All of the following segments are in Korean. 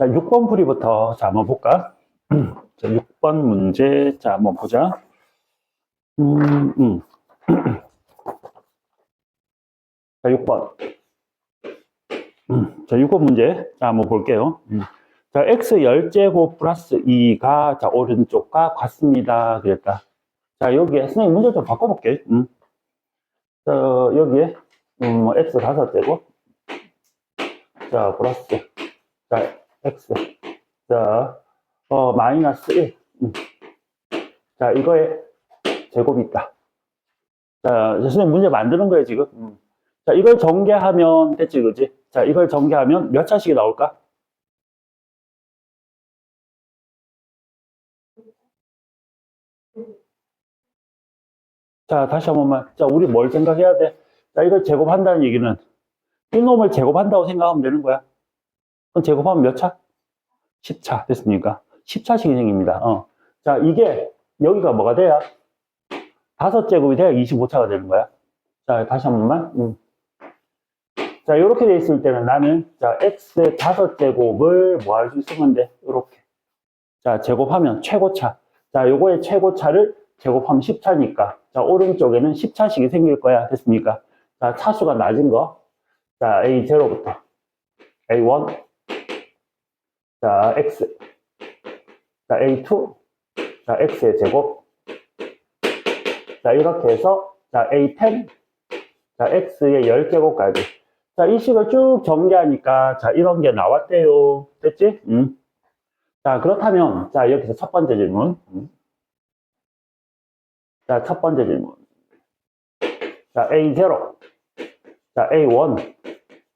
자, 6번 풀이부터 자, 한번 볼까? 자, 6번 문제 자, 한번 보자. 음, 음. 자, 6번. 자, 6번 문제. 자, 한번 볼게요. 자, x 10제곱 플러스 2가 자, 오른쪽과 같습니다. 그랬다. 자, 여기에 선생님 문제 좀 바꿔볼게. 자, 여기에 x 5제곱. 자, 플러스. 자, x. 자, 마이너스 1. 자, 이거에 제곱이 있다. 자, 선생님 문제 만드는 거예요, 지금. 자, 이걸 전개하면 됐지, 그지? 자, 이걸 전개하면 몇 차식이 나올까? 자, 다시 한 번만. 자, 우리 뭘 생각해야 돼? 자, 이걸 제곱한다는 얘기는 이놈을 제곱한다고 생각하면 되는 거야. 그럼 제곱하면 몇 차? 10차 됐습니까? 10차식이 생깁니다. 자, 이게 여기가 뭐가 돼야? 5제곱이 돼야 25차가 되는 거야. 자, 다시 한 번만. 자, 이렇게 돼 있을 때는 나는 자, x의 5제곱을 뭐 할 수 있을 건데 이렇게. 자, 제곱하면 최고차. 자, 요거의 최고차를 제곱하면 10차니까. 자, 오른쪽에는 10차식이 생길 거야. 됐습니까? 자, 차수가 낮은 거. 자, A0부터 A1. 자, X. 자, A2. 자, X의 제곱. 자, 이렇게 해서 자, A10. 자, X의 10제곱까지. 자, 이 식을 쭉 전개하니까 자, 이런 게 나왔대요. 됐지? 자, 그렇다면 자, 여기서 첫 번째 질문. 자, 첫 번째 질문. 자, A0. 자, A1.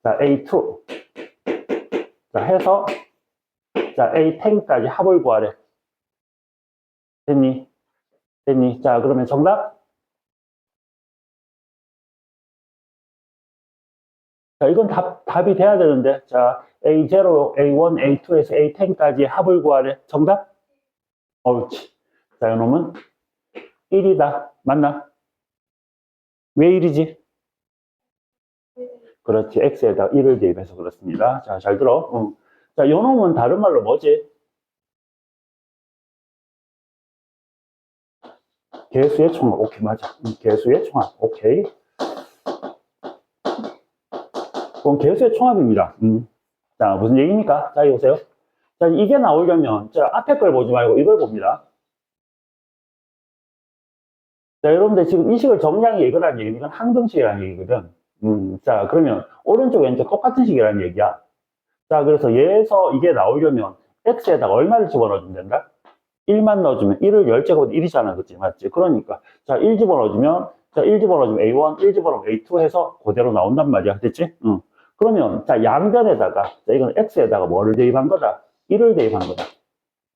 자, A2. 자, 해서 자, A10까지 합을 구하래. 됐니? 됐니? 자, 그러면 정답? 자, 이건 답이 돼야 되는데. 자, A0, A1, A2에서 A10까지 합을 구하래. 정답? 옳지. 자, 이놈은 1이다. 맞나? 왜 1이지? 그렇지. X에다 1을 대입해서 그렇습니다. 자, 잘 들어. 자, 요놈은 다른 말로 뭐지? 개수의 총합. 오케이, 맞아. 개수의 총합. 오케이. 그럼 개수의 총합입니다. 자, 무슨 얘기입니까? 자, 여기 보세요. 자, 이게 나오려면, 자, 앞에 걸 보지 말고 이걸 봅니다. 자, 여러분들 지금 이 식을 정량이 이거라는 얘기는 이건 항등식이라는 얘기거든. 자, 그러면 오른쪽 왼쪽 똑같은 식이라는 얘기야. 자, 그래서 얘에서 이게 나오려면 x에다가 얼마를 집어넣어주면 된다? 1만 넣어주면 1을 10제곱 1이잖아. 그치? 맞지? 그러니까. 자, 1 집어넣어주면, 자, 1 집어넣어주면 A1, 1 집어넣으면 A2 해서 그대로 나온단 말이야. 됐지? 그러면, 자, 양변에다가, 자, 이건 x에다가 뭐를 대입한 거다? 1을 대입한 거다.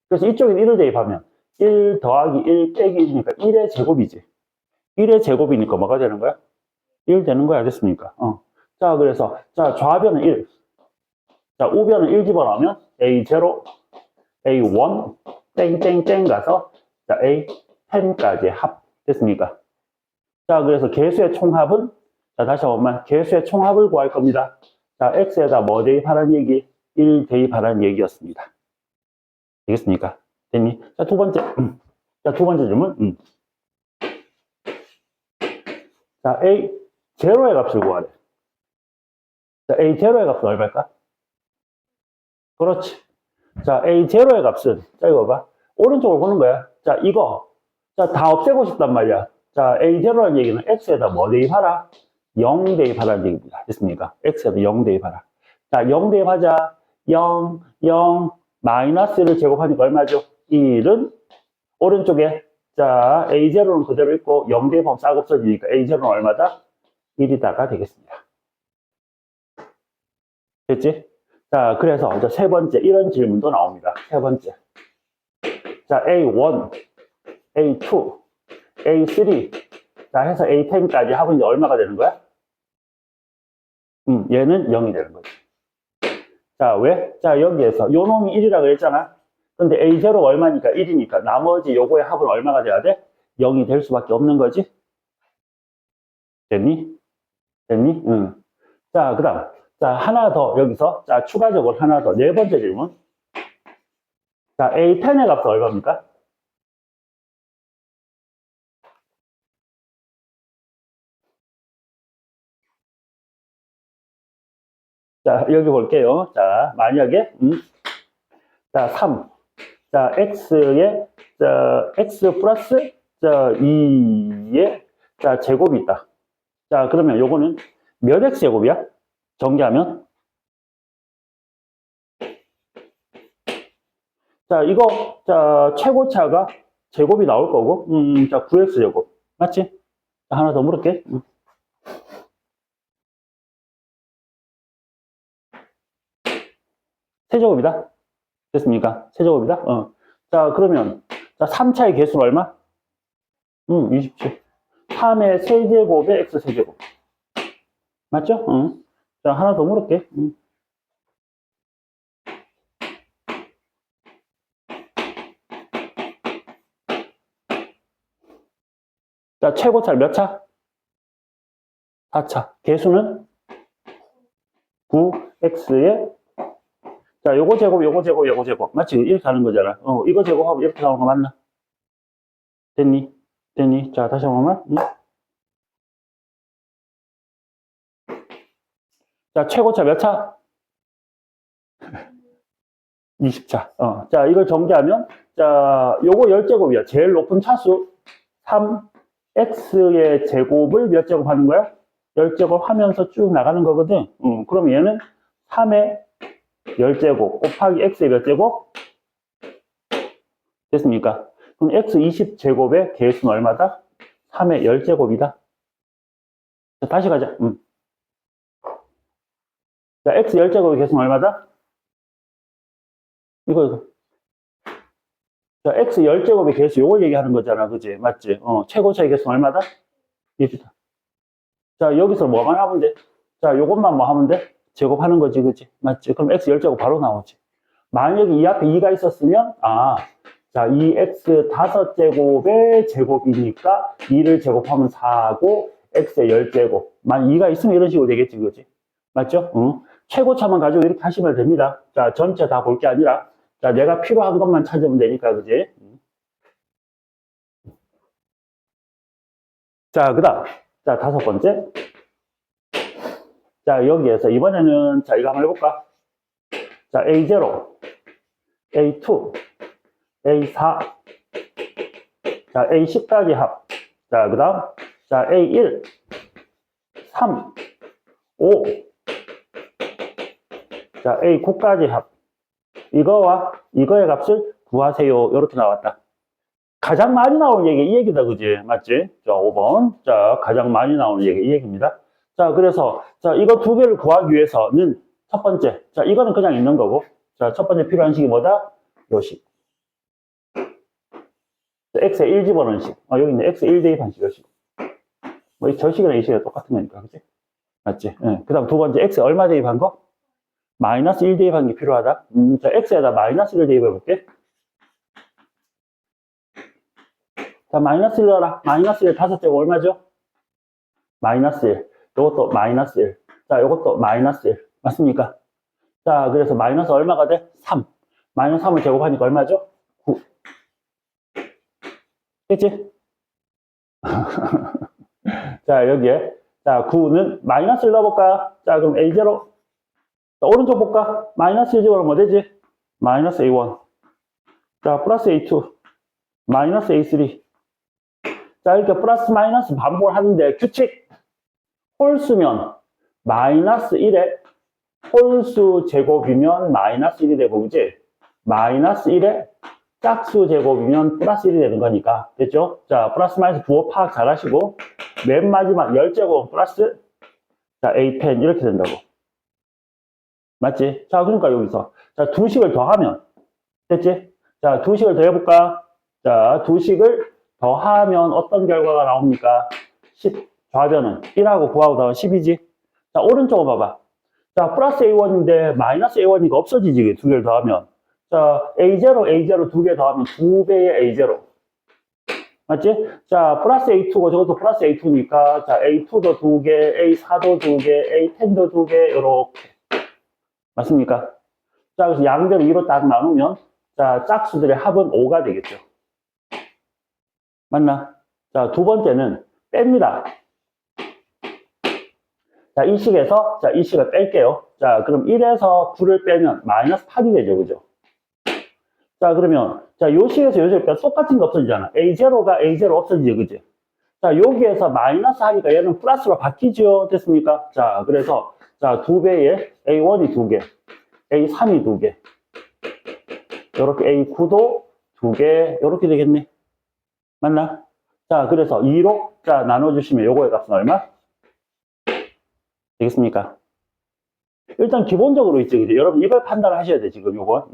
그래서 이쪽에 1을 대입하면 1 더하기 1 빼기 1이니까 1의 제곱이지. 1의 제곱이니까 뭐가 되는 거야? 1 되는 거야. 됐습니까? 자, 그래서, 자, 좌변은 1. 자, 우변은 1 집어넣으면 A0, A1, 땡땡땡 가서, 자, A10까지 합. 됐습니까? 자, 그래서 개수의 총합은, 자, 다시 한 번만, 개수의 총합을 구할 겁니다. 자, X에다 뭐 대입하라는 얘기? 1 대입하라는 얘기였습니다. 되겠습니까? 됐니? 자, 두 번째. 자, 두 번째 질문. 자, A0의 값을 구하래. 자, A0의 값은 얼마일까? 그렇지. 자, A0의 값은, 자, 이거 봐. 오른쪽으로 보는 거야. 자, 이거. 자, 다 없애고 싶단 말이야. 자, A0라는 얘기는 X에다 뭐 대입하라? 0 대입하라는 얘기입니다. 됐습니까? X에다 0 대입하라. 자, 0 대입하자. 0, 0, 마이너스를 제곱하니까 얼마죠? 1은 오른쪽에, 자, A0는 그대로 있고 0 대입하면 싹 없어지니까 A0는 얼마다? 1이다가 되겠습니다. 됐지? 자, 그래서 이제 세 번째, 이런 질문도 나옵니다. 세 번째. 자, A1, A2, A3, 자, 해서 A10까지 합은 이제 얼마가 되는 거야? 얘는 0이 되는 거지. 자, 왜? 자, 여기에서 요 놈이 1이라고 그랬잖아. 근데 A0가 얼마니까? 1이니까 나머지 요거의 합은 얼마가 돼야 돼? 0이 될 수밖에 없는 거지. 됐니? 됐니? 자, 그 다음. 자, 하나 더 여기서. 자, 추가적으로 하나 더. 네 번째 질문. 자, A10의 값은 얼마입니까? 자, 여기 볼게요. 자, 만약에, 자, 3. 자, x의, 자, x 플러스, 자, 2의, 자, 제곱이 있다. 자, 그러면 요거는 몇 x 제곱이야? 전개하면? 자, 이거, 자, 최고차가 제곱이 나올 거고, 자, 9x 제곱. 맞지? 자, 하나 더 물을게. 세제곱이다. 됐습니까? 세제곱이다. 자, 그러면, 자, 3차의 개수는 얼마? 27. 3의 세제곱에 x 세제곱. 맞죠? 자, 하나 더 물을게. 자, 최고차 몇 차? 4차. 개수는 9x에, 자, 요거 제곱, 요거 제곱, 요거 제곱. 맞지? 이렇게 하는 거잖아. 이거 제곱하고 이렇게 나오는 거 맞나? 됐니? 됐니? 자, 다시 한 번만. 자, 최고차 몇 차? 20차. 자, 이걸 전개하면, 자, 요거 10제곱이야. 제일 높은 차수 3x의 제곱을 몇 제곱 하는 거야? 10제곱 하면서 쭉 나가는 거거든. 그럼 얘는 3의 10제곱 곱하기 x의 몇 제곱? 됐습니까? 그럼 x 20제곱의 개수는 얼마다? 3의 10제곱이다. 자, 다시 가자. 자, x 10제곱의 개수는 얼마다? 이거. 자, x 10제곱의 개수, 요걸 얘기하는 거잖아. 그지? 맞지? 최고차의 개수는 얼마다? 1이다. 자, 여기서 뭐만 하면 돼? 자, 요것만 뭐 하면 돼? 제곱하는 거지. 그지? 맞지? 그럼 x 10제곱 바로 나오지. 만약에 이 앞에 2가 있었으면, 자, 이 x 5제곱의 제곱이니까 2를 제곱하면 4고, x의 10제곱. 만약 2가 있으면 이런 식으로 되겠지. 그지? 맞죠? 최고차만 가지고 이렇게 하시면 됩니다. 자, 전체 다 볼 게 아니라, 자, 내가 필요한 것만 찾으면 되니까, 그지? 자, 그 다음. 자, 5번째. 자, 여기에서 이번에는, 자, 이거 한번 해볼까? 자, A0, A2, A4, 자, A10까지 합. 자, 그 다음. 자, A1, 3, 5, 자, A9까지 합. 이거와 이거의 값을 구하세요. 이렇게 나왔다. 가장 많이 나오는 얘기 이 얘기다. 그지? 맞지? 자, 5번. 자, 가장 많이 나오는 얘기 이 얘기입니다. 자, 그래서 자, 이거 두 개를 구하기 위해서는 첫 번째. 자, 이거는 그냥 있는 거고. 자, 첫 번째 필요한 식이 뭐다? 요식. x에 1 집어넣은 식. 여기 있네. x에 1 대입한 식, 요식. 뭐, 저 식이랑 이 식이 똑같은 거니까. 그지? 맞지? 네. 그 다음 두 번째, x에 얼마 대입한 거? 마이너스 1 대입한 게 필요하다. 자, x에다 마이너스 1을 대입해 볼게. 자, 마이너스 1 넣어라. 마이너스 1 5제곱 얼마죠? 마이너스 1. 요것도 마이너스 1. 자, 요것도 마이너스 1. 맞습니까? 자, 그래서 마이너스 얼마가 돼? 3. 마이너스 3을 제곱하니까 얼마죠? 9. 됐지? 자, 여기에. 자, 9는 마이너스 1 넣어볼까? 자, 그럼 A0. 자, 오른쪽 볼까? 마이너스 1 집어넣으면 뭐 되지? 마이너스 A1. 자, 플러스 A2. 마이너스 A3. 자, 이렇게 플러스 마이너스 반복을 하는데 규칙. 홀수면 마이너스 1에 홀수 제곱이면 마이너스 1이 되고, 그지? 마이너스 1에 짝수 제곱이면 플러스 1이 되는 거니까. 됐죠? 자, 플러스 마이너스 부호 파악 잘 하시고, 맨 마지막 10제곱 플러스, 자, A10 이렇게 된다고. 맞지? 자, 그러니까 여기서. 자, 두 식을 더하면. 됐지? 자, 두 식을 더해볼까? 자, 두 식을 더하면 어떤 결과가 나옵니까? 10. 좌변은 1하고 9하고 더하면 10이지? 자, 오른쪽을 봐봐. 자, 플러스 A1인데 마이너스 A1이니까 없어지지. 두 개를 더하면. 자, A0, A0 두 개 더하면 2배의 A0. 맞지? 자, 플러스 A2고 저것도 플러스 A2니까, 자, A2도 두 개, A4도 두 개, A10도 두 개, 이렇게. 맞습니까? 자, 그래서 양대로 2로 딱 나누면, 자, 짝수들의 합은 5가 되겠죠. 맞나? 자, 두 번째는 뺍니다. 자, 이 식에서, 자, 이 식을 뺄게요. 자, 그럼 1에서 9를 빼면 마이너스 8이 되죠. 그죠? 자, 그러면, 자, 요 식에서 요 식을 빼면 똑같은 게 없어지잖아. A0가 A0 없어지죠. 그지? 자, 여기에서 마이너스 하니까 얘는 플러스로 바뀌죠. 됐습니까? 자, 그래서, 자, 2배에 A1이 2개, A3이 2개, 요렇게 A9도 2개, 요렇게 되겠네. 맞나? 자, 그래서 2로, 자, 나눠주시면 요거의 값은 얼마? 되겠습니까? 일단 기본적으로 있지, 그지? 여러분 이걸 판단하셔야 돼, 지금 요거.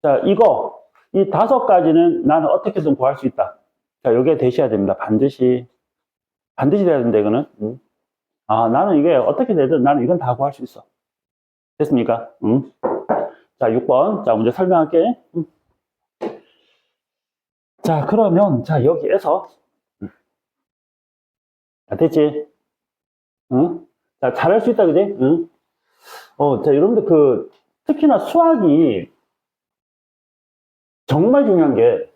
자, 이거, 이 5가지는 나는 어떻게든 구할 수 있다. 자, 여기에 대셔야 됩니다. 반드시. 반드시 돼야 된다, 이거는. 아, 나는 이게 어떻게 되든 나는 이건 다 구할 수 있어. 됐습니까? 자, 6번. 자, 문제 설명할게. 자, 그러면, 자, 여기에서. 자, 됐지? 응? 자, 잘할 수 있다, 그지? 응? 자, 여러분들 특히나 수학이 정말 중요한 게,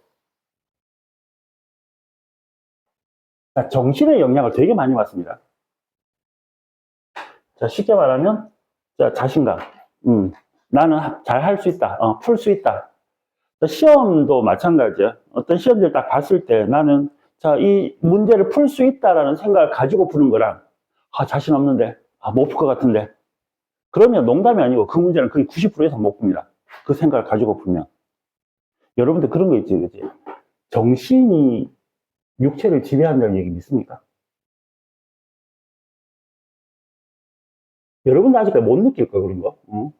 자, 정신의 영향을 되게 많이 받습니다. 자, 쉽게 말하면, 자, 자신감. 나는 잘 할 수 있다. 풀 수 있다. 시험도 마찬가지야. 어떤 시험들 딱 봤을 때 나는, 자, 이 문제를 풀 수 있다라는 생각을 가지고 푸는 거랑, 아, 자신 없는데, 아, 못 풀 것 같은데. 그러면 농담이 아니고 그 문제는 거의 90% 이상 못 풉니다. 그 생각을 가지고 풀면. 여러분들 그런 거 있지, 그지? 정신이 육체를 지배한다는 얘기 믿습니까? 여러분들 아직까지 못 느낄 거, 그런 거? 응?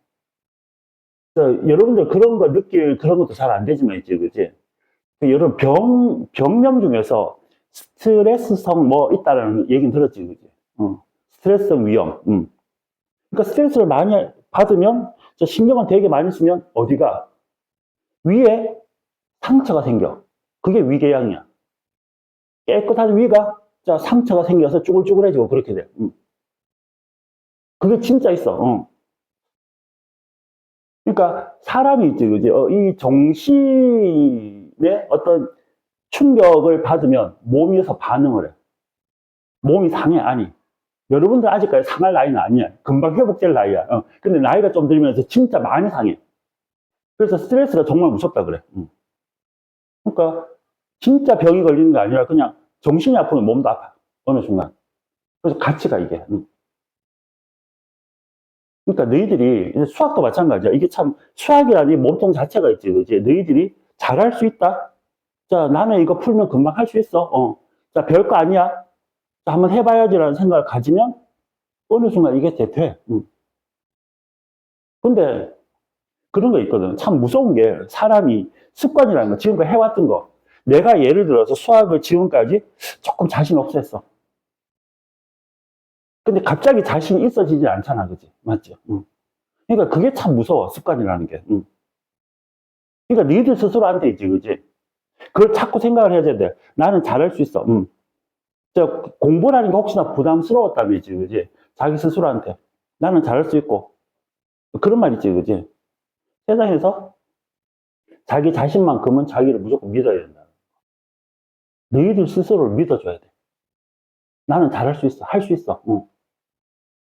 여러분들 그런 거 느낄 그런 것도 잘 안 되지만 있지, 그지? 여러분 병명 중에서 스트레스성 뭐 있다라는 얘기는 들었지, 그지? 스트레스성 위험. 그러니까 스트레스를 많이 받으면 신경을 되게 많이 쓰면 어디가 위에 상처가 생겨. 그게 위궤양이야. 깨끗한 위가 자 상처가 생겨서 쭈글쭈글해지고 그렇게 돼. 그게 진짜 있어. 그러니까 사람이 있지, 그지? 이 정신의 어떤 충격을 받으면 몸에서 반응을 해. 몸이 상해, 아니. 여러분들 아직까지 상할 나이는 아니야. 금방 회복될 나이야. 근데 나이가 좀 들면서 진짜 많이 상해. 그래서 스트레스가 정말 무섭다 그래. 그러니까 진짜 병이 걸리는 게 아니라 그냥 정신이 아프면 몸도 아파. 어느 순간. 그래서 같이 가, 이게. 그러니까 너희들이 수학도 마찬가지야. 이게 참 수학이라는 이 몸통 자체가 있지, 그지? 너희들이 잘할 수 있다. 자, 나는 이거 풀면 금방 할 수 있어. 자, 별거 아니야. 자, 한번 해봐야지라는 생각을 가지면 어느 순간 이게 돼. 근데 그런 거 있거든. 참 무서운 게 사람이 습관이라는 거, 지금까지 해왔던 거. 내가 예를 들어서 수학을 지금까지 조금 자신 없었어. 근데 갑자기 자신이 있어지지 않잖아, 그지? 맞죠? 그러니까 그게 참 무서워, 습관이라는 게. 그러니까 니들 스스로한테 있지, 그지? 그걸 자꾸 생각을 해야 돼. 나는 잘할 수 있어. 공부라는 게 혹시나 부담스러웠다면지, 그지? 자기 스스로한테. 나는 잘할 수 있고. 그런 말 있지, 그지? 세상에서 자기 자신만큼은 자기를 무조건 믿어야 된다. 너희들 스스로를 믿어줘야 돼. 나는 잘할 수 있어. 할 수 있어.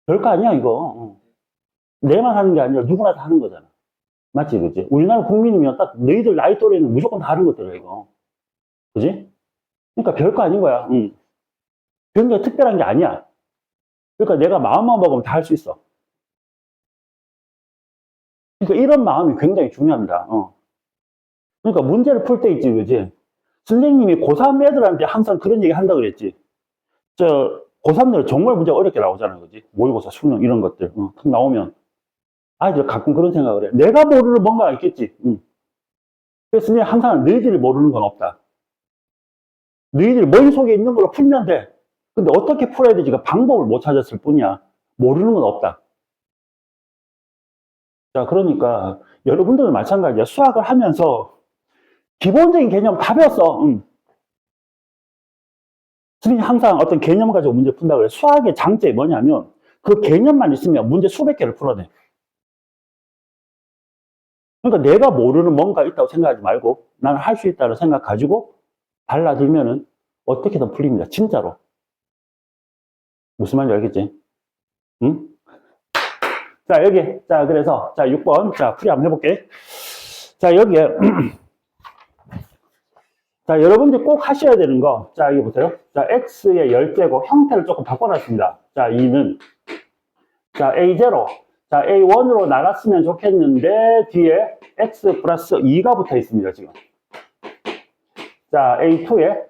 별거 아니야, 이거. 내만 하는 게 아니라 누구나 다 하는 거잖아. 맞지, 그지? 우리나라 국민이면 딱 너희들 나이 또래는 무조건 다 하는 것들이야, 이거. 그지? 그러니까 별거 아닌 거야. 굉장히 특별한 게 아니야. 그러니까 내가 마음만 먹으면 다 할 수 있어. 그러니까 이런 마음이 굉장히 중요합니다. 그러니까 문제를 풀 때 있지, 그지? 선생님이 고3 애들한테 항상 그런 얘기 한다 그랬지. 고3들 정말 문제가 어렵게 나오잖아, 그지? 모의고사, 수능 이런 것들. 나오면 아이들 가끔 그런 생각을 해. 내가 모르는 뭔가가 있겠지. 그래서 선생님 항상 너희들이 모르는 건 없다. 너희들이 머릿속에 있는 걸로 풀면 돼. 근데 어떻게 풀어야 되지? 그 방법을 못 찾았을 뿐이야. 모르는 건 없다. 자, 그러니까 여러분들은 마찬가지야. 수학을 하면서 기본적인 개념 다 배웠어. 선생님이 항상 어떤 개념 가지고 문제 푼다 그래. 수학의 장점이 뭐냐면 그 개념만 있으면 문제 수백 개를 풀어내. 그러니까 내가 모르는 뭔가 있다고 생각하지 말고 나는 할 수 있다는 생각 가지고 발라들면은 어떻게든 풀립니다. 진짜로. 무슨 말인지 알겠지? 응? 자, 여기. 자, 그래서, 자, 6번. 자, 풀이 한번 해볼게. 자, 여기에. 자, 여러분들이 꼭 하셔야 되는 거. 자, 여기 보세요. 자, x의 열제곱 형태를 조금 바꿔놨습니다. 자, 2는. 자, a0. 자, a1으로 나갔으면 좋겠는데, 뒤에 x 플러스 2가 붙어 있습니다, 지금. 자, a2에.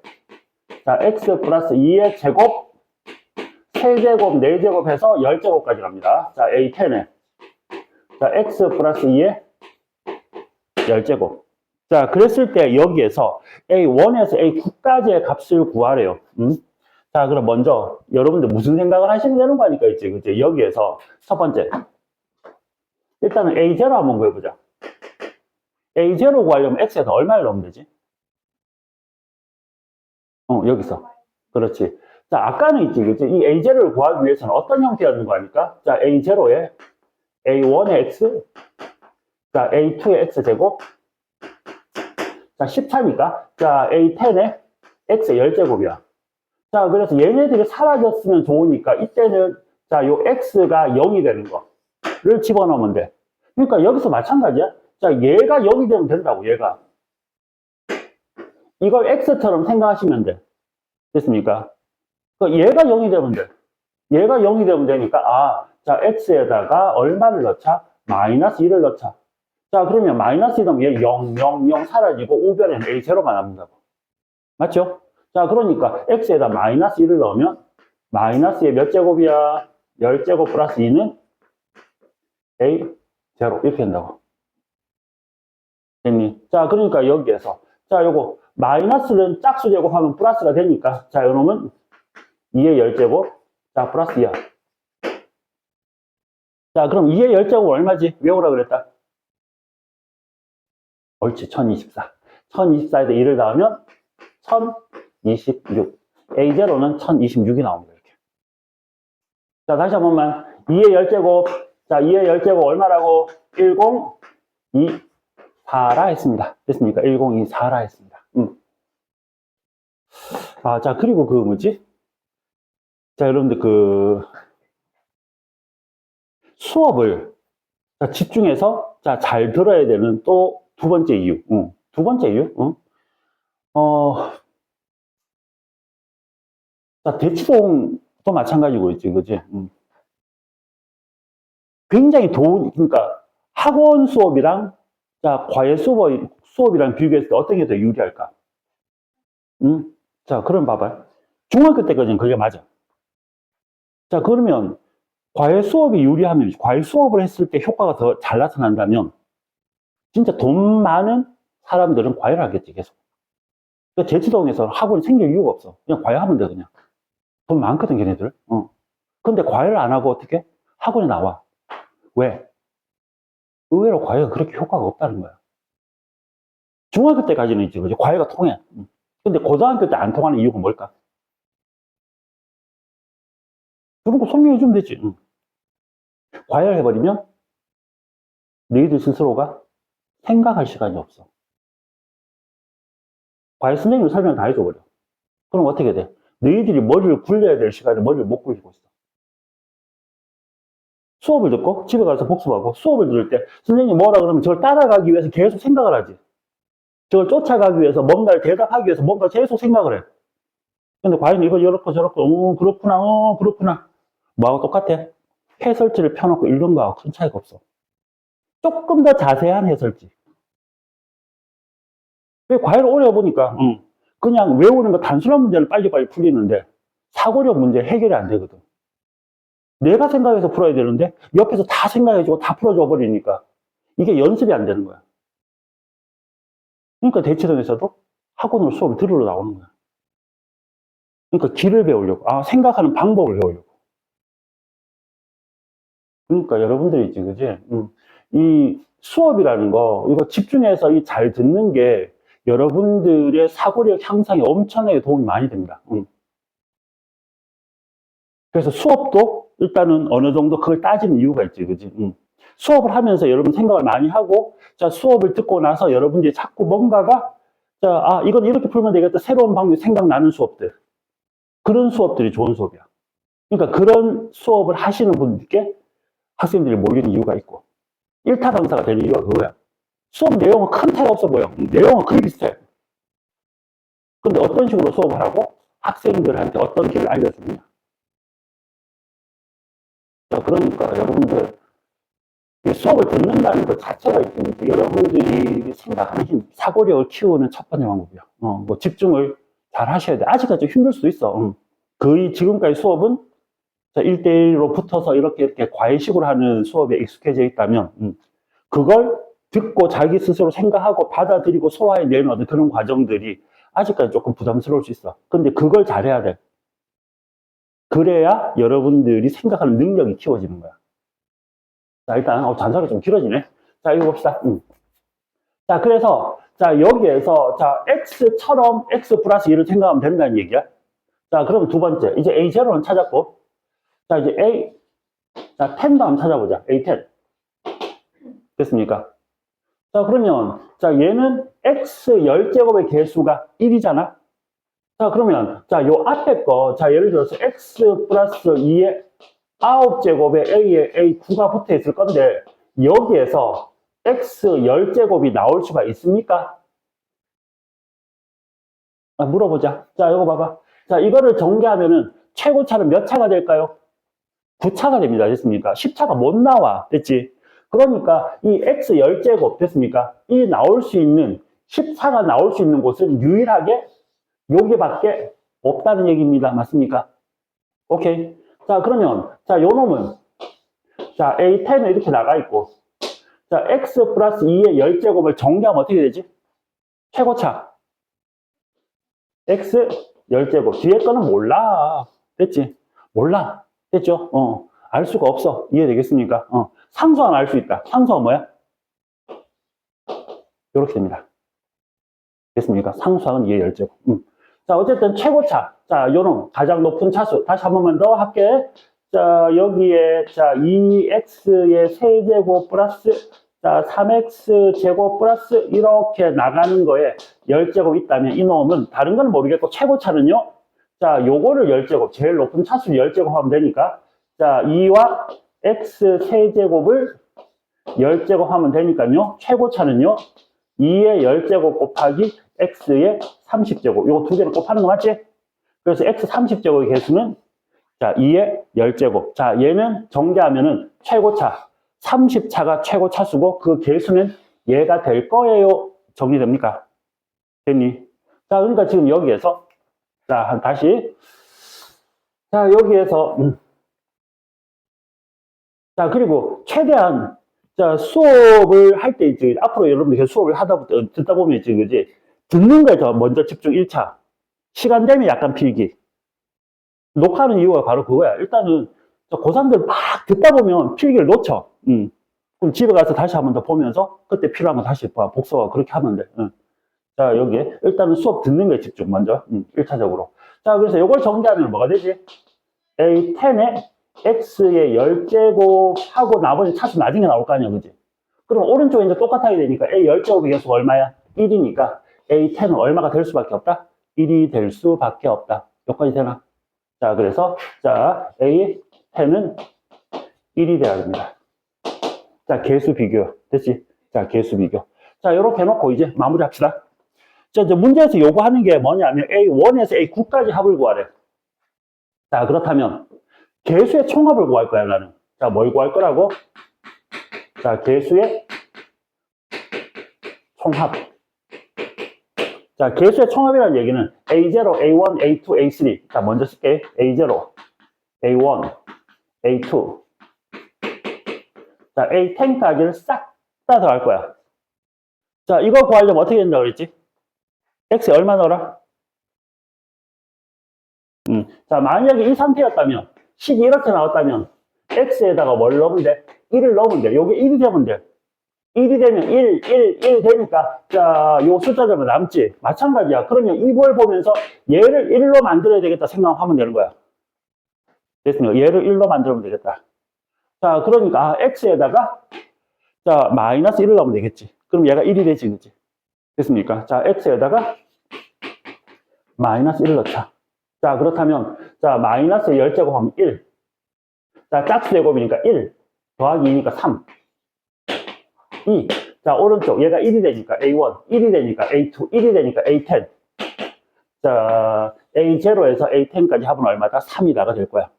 자, x 플러스 2의 제곱. 세제곱, 네제곱 해서 10제곱까지 갑니다. 자, a10에. 자, x 플러스 2의 10제곱. 자, 그랬을 때 여기에서 A1에서 A9까지의 값을 구하래요. 자, 그럼 먼저 여러분들 무슨 생각을 하시면 되는 거니까 있지, 그치? 여기에서 첫 번째. 일단은 A0 한번 구해보자. A0 구하려면 X에서 얼마를 넣으면 되지? 여기서. 그렇지. 자, 아까는 있지, 그치? 이 A0를 구하기 위해서는 어떤 형태였는 거 아닙니까? 자, A0에 A1의 X, 자, A2의 X제곱, 자, 14니까, 자, A10에 X의 10제곱이야. 자, 그래서 얘네들이 사라졌으면 좋으니까, 이때는, 자, 요 X가 0이 되는 거를 집어넣으면 돼. 그러니까 여기서 마찬가지야. 자, 얘가 0이 되면 된다고, 얘가. 이걸 X처럼 생각하시면 돼. 됐습니까? 얘가 0이 되면 돼. 얘가 0이 되면 되니까, 아, 자, X에다가 얼마를 넣자? 마이너스 1을 넣자. 자, 그러면 마이너스 1이면 얘 0, 0, 0 사라지고 우변에는 A0만 남는다고. 맞죠? 자, 그러니까 X에다 마이너스 1을 넣으면 마이너스의 몇 제곱이야? 10제곱 플러스 2는 A0 이렇게 된다고. 됐니? 자, 그러니까 여기에서 자, 요거 마이너스는 짝수 제곱하면 플러스가 되니까 자, 요놈은 2의 10제곱 자, 플러스 2야. 자, 그럼 2의 10제곱 얼마지? 외우라 그랬다. 옳지, 1024. 1024에다 2를 넣으면 1026. A0는 1026이 나옵니다. 이렇게. 자, 다시 한 번만. 2의 10제곱. 자, 2의 10제곱 얼마라고? 1024라 했습니다. 됐습니까? 1024라 했습니다. 아, 자, 그리고 그 뭐지? 자, 여러분들 수업을 자, 집중해서 자, 잘 들어야 되는 또 두 번째 이유. 두 번째 이유? 자, 대치동도 마찬가지고 있지, 그지? 굉장히 그러니까 학원 수업이랑 자, 과외 수업이랑 비교했을 때 어떤 게 더 유리할까? 자, 그럼 봐봐요. 중학교 때까지는 그게 맞아. 자, 그러면 과외 수업이 유리하면 과외 수업을 했을 때 효과가 더 잘 나타난다면 진짜 돈 많은 사람들은 과외를 하겠지, 계속. 그러니까 제치동에서 학원이 생길 이유가 없어. 그냥 과외하면 돼, 그냥. 돈 많거든, 걔네들. 근데 과외를 안 하고 어떻게? 학원에 나와. 왜? 의외로 과외가 그렇게 효과가 없다는 거야. 중학교 때까지는 있지, 그죠? 과외가 통해. 근데 고등학교 때 안 통하는 이유가 뭘까? 그런 거 설명해주면 되지. 과외를 해버리면 너희들 스스로가 생각할 시간이 없어. 과외 선생님이 설명 다 해줘버려. 그럼 어떻게 돼? 너희들이 머리를 굴려야 될 시간에 머리를 못 굴리고 있어. 수업을 듣고 집에 가서 복습하고 수업을 들을 때 선생님이 뭐라 그러면 저걸 따라가기 위해서 계속 생각을 하지. 저걸 쫓아가기 위해서 뭔가를 대답하기 위해서 뭔가 계속 생각을 해. 근데 과연 이거 이렇고 저렇고 그렇구나 그렇구나 뭐하고 똑같아? 해설지를 펴놓고 읽는 거하고 큰 차이가 없어. 조금 더 자세한 해설지. 왜 과외를 오래 해보니까 그냥 외우는 거 단순한 문제를 빨리빨리 풀리는데 사고력 문제 해결이 안 되거든. 내가 생각해서 풀어야 되는데 옆에서 다 생각해주고 다 풀어줘 버리니까 이게 연습이 안 되는 거야. 그러니까 대치동에서도 학원으로 수업을 들으러 나오는 거야. 그러니까 길을 배우려고, 생각하는 방법을 배우려고. 그러니까 여러분들이 있지, 그지? 이 수업이라는 거, 이거 집중해서 잘 듣는 게 여러분들의 사고력 향상에 엄청나게 도움이 많이 됩니다. 그래서 수업도 일단은 어느 정도 그걸 따지는 이유가 있지, 그지? 수업을 하면서 여러분 생각을 많이 하고, 자, 수업을 듣고 나서 여러분들이 자꾸 뭔가가, 자, 아, 이건 이렇게 풀면 되겠다. 새로운 방법이 생각나는 수업들. 그런 수업들이 좋은 수업이야. 그러니까 그런 수업을 하시는 분들께 학생들이 몰리는 이유가 있고, 1타 강사가 되는 이유가 그거야. 수업 내용은 큰 차이 없어 보여. 내용은 거의 비슷해. 근데 어떤 식으로 수업을 하고 학생들한테 어떤 길을 알려주느냐. 그러니까 여러분들 수업을 듣는다는 것 자체가 여러분들이 생각하는 힘, 사고력을 키우는 첫 번째 방법이야. 뭐 집중을 잘 하셔야 돼. 아직까지 좀 힘들 수도 있어. 거의 지금까지 수업은 1대1로 붙어서 이렇게 과외식으로 하는 수업에 익숙해져 있다면 그걸 듣고 자기 스스로 생각하고 받아들이고 소화해내는 어떤 그런 과정들이 아직까지 조금 부담스러울 수 있어. 근데 그걸 잘해야 돼. 그래야 여러분들이 생각하는 능력이 키워지는 거야. 자, 일단 잔소리가 좀 길어지네. 자, 이거 봅시다. 자, 그래서 자, 여기에서 자, x처럼 x 플러스 1을 생각하면 된다는 얘기야. 자, 그럼 두 번째. 이제 a0는 찾았고, 자, 이제 a, 자, 10도 한번 찾아보자. a10. 됐습니까? 자, 그러면 자, 얘는 x 10제곱의 개수가 1이잖아. 자, 그러면 자, 요 앞에 거, 자, 예를 들어서 x 플러스 2의 9제곱에 a에 a9가 붙어 있을 건데 여기에서 x 10제곱이 나올 수가 있습니까? 아, 물어보자. 자, 이거 봐봐. 자, 이거를 전개하면은 최고차는 몇 차가 될까요? 9차가 됩니다. 됐습니까? 10차가 못 나와. 됐지? 그러니까 이 x 10제곱 됐습니까? 이 나올 수 있는 14가 나올 수 있는 곳은 유일하게 여기밖에 없다는 얘기입니다. 맞습니까? 오케이. 자, 그러면 자, 요 놈은 자, a10은 이렇게 나가 있고 자, x 플러스 2의 10제곱을 전개하면 어떻게 되지? 최고차 x 10제곱. 뒤에 거는 몰라. 됐지? 몰라. 됐죠? 알 수가 없어. 이해되겠습니까? 상수는 알 수 있다. 상수가 뭐야? 이렇게 됩니다. 됐습니까? 상수항은 2의 10제곱. 자, 어쨌든 최고차. 자, 요놈 가장 높은 차수. 다시 한 번만 더 할게. 자, 여기에 자, 2x의 세제곱 플러스 자, 3x 제곱 플러스 이렇게 나가는 거에 10제곱 있다면 이 놈은 다른 건 모르겠고 최고차는요. 자, 요거를 10제곱, 제일 높은 차수를 10제곱 하면 되니까 자, 2와 x 세제곱을 10제곱 하면 되니까요. 최고차는요. 2의 10제곱 곱하기 x의 30제곱. 요거 두 개를 곱하는 거 맞지? 그래서 x 30제곱의 개수는 자, 2의 10제곱. 자, 얘는 전개하면은 최고차. 30차가 최고 차수고 그 개수는 얘가 될 거예요. 정리됩니까? 됐니? 자, 그러니까 지금 여기에서 자, 다시 자, 여기에서 자, 그리고 최대한 자, 수업을 할 때 있지. 앞으로 여러분들 계속 수업을 듣다 보면 있지. 그지? 듣는 거에 더 먼저 집중 1차. 시간 되면 약간 필기. 녹화하는 이유가 바로 그거야. 일단은 고3들 막 듣다 보면 필기를 놓쳐. 그럼 집에 가서 다시 한 번 더 보면서 그때 필요한 거 다시 봐. 복습하고 그렇게 하면 돼. 자, 여기에 일단은 수업 듣는 거에 집중 먼저. 1차적으로. 자, 그래서 이걸 전개하면 뭐가 되지? A10에 x의 10제곱 하고 나머지 차수 나중에 나올 거 아니야. 그지? 그럼 오른쪽에 이제 똑같아야 되니까 A 10제곱의 개수가 얼마야? 1이니까 A10은 얼마가 될 수밖에 없다? 1이 될 수밖에 없다. 여기까지 되나? 자, 그래서 자, A10은 1이 돼야 됩니다. 자, 개수 비교. 됐지? 자, 개수 비교. 자, 이렇게 해놓고 이제 마무리 합시다. 자, 이제 문제에서 요구하는 게 뭐냐면 A1에서 A9까지 합을 구하래. 자, 그렇다면 개수의 총합을 구할 거야, 나는. 자, 뭘 구할 거라고? 자, 개수의 총합. 자, 개수의 총합이라는 얘기는 A0, A1, A2, A3. 자, 먼저 쓸게. A0, A1, A2. 자, A10까지를 싹 다 더할 거야. 자, 이거 구하려면 어떻게 된다고 그랬지? X에 얼마 넣어라? 자, 만약에 이 상태였다면, 식이 이렇게 나왔다면, X에다가 뭘 넣으면 돼? 1을 넣으면 돼. 요게 1이 되면 돼. 1이 되면 1 되니까, 자, 요 숫자들은 남지. 마찬가지야. 그러면 이걸 보면서 얘를 1로 만들어야 되겠다 생각하면 되는 거야. 됐습니까? 얘를 1로 만들면 되겠다. 자, 그러니까, X에다가 자, 마이너스 1을 넣으면 되겠지. 그럼 얘가 1이 되지, 그치? 됐습니까? 자, x에다가 마이너스 1을 넣자. 자, 그렇다면, 자, 마이너스 10제곱하면 1. 자, 짝수 제곱이니까 1. 더하기 2니까 3. 2. 자, 오른쪽. 얘가 1이 되니까 A1. 1이 되니까 A2. 1이 되니까 A10. 자, A0에서 A10까지 합은 얼마다? 3이다가 될 거야.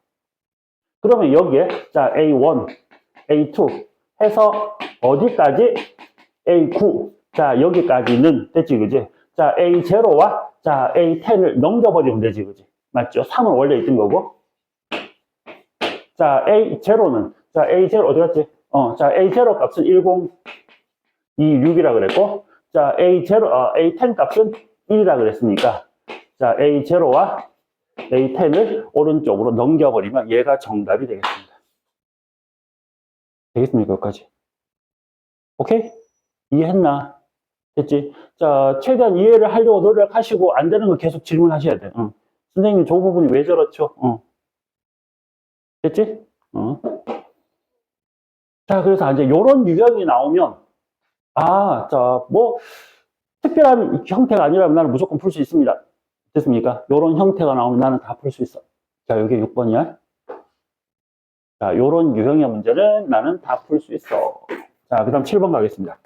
그러면 여기에, 자, A1, A2 해서 어디까지? A9. 자, 여기까지는 됐지, 그지? 자, A0와 자, A10을 넘겨버리면 되지, 그지? 맞죠? 3은 원래 있던 거고. 자, A0는, 자, A0 어디 갔지? 자, A0 값은 1026이라 그랬고, 자, A10 값은 1이라 그랬으니까, 자, A0와 A10을 오른쪽으로 넘겨버리면 얘가 정답이 되겠습니다. 되겠습니까, 여기까지? 오케이? 이해했나? 됐지? 자, 최대한 이해를 하려고 노력하시고, 안 되는 거 계속 질문하셔야 돼. 선생님, 저 부분이 왜 저렇죠? 됐지? 자, 그래서 이제 요런 유형이 나오면, 자, 뭐, 특별한 형태가 아니라면 나는 무조건 풀 수 있습니다. 됐습니까? 요런 형태가 나오면 나는 다 풀 수 있어. 자, 여기 6번이야. 자, 요런 유형의 문제는 나는 다 풀 수 있어. 자, 그 다음 7번 가겠습니다.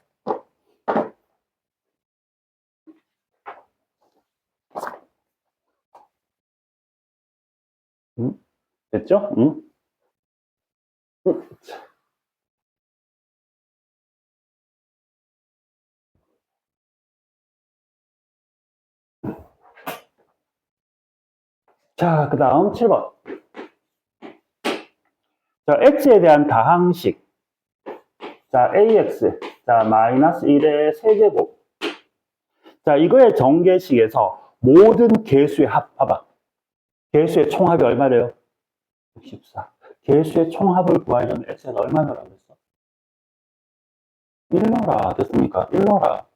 됐죠? 자, 그 다음 7번. 자, x에 대한 다항식. 자, ax. 자, 마이너스 1의 세제곱. 자, 이거의 정계식에서 모든 개수의 합, 봐봐. 개수의 총합이 얼마래요? 64. 개수의 총합을 구하려면 x는 얼마 넣으라고 했어? 1 넣어라. 됐습니까? 1 넣어라.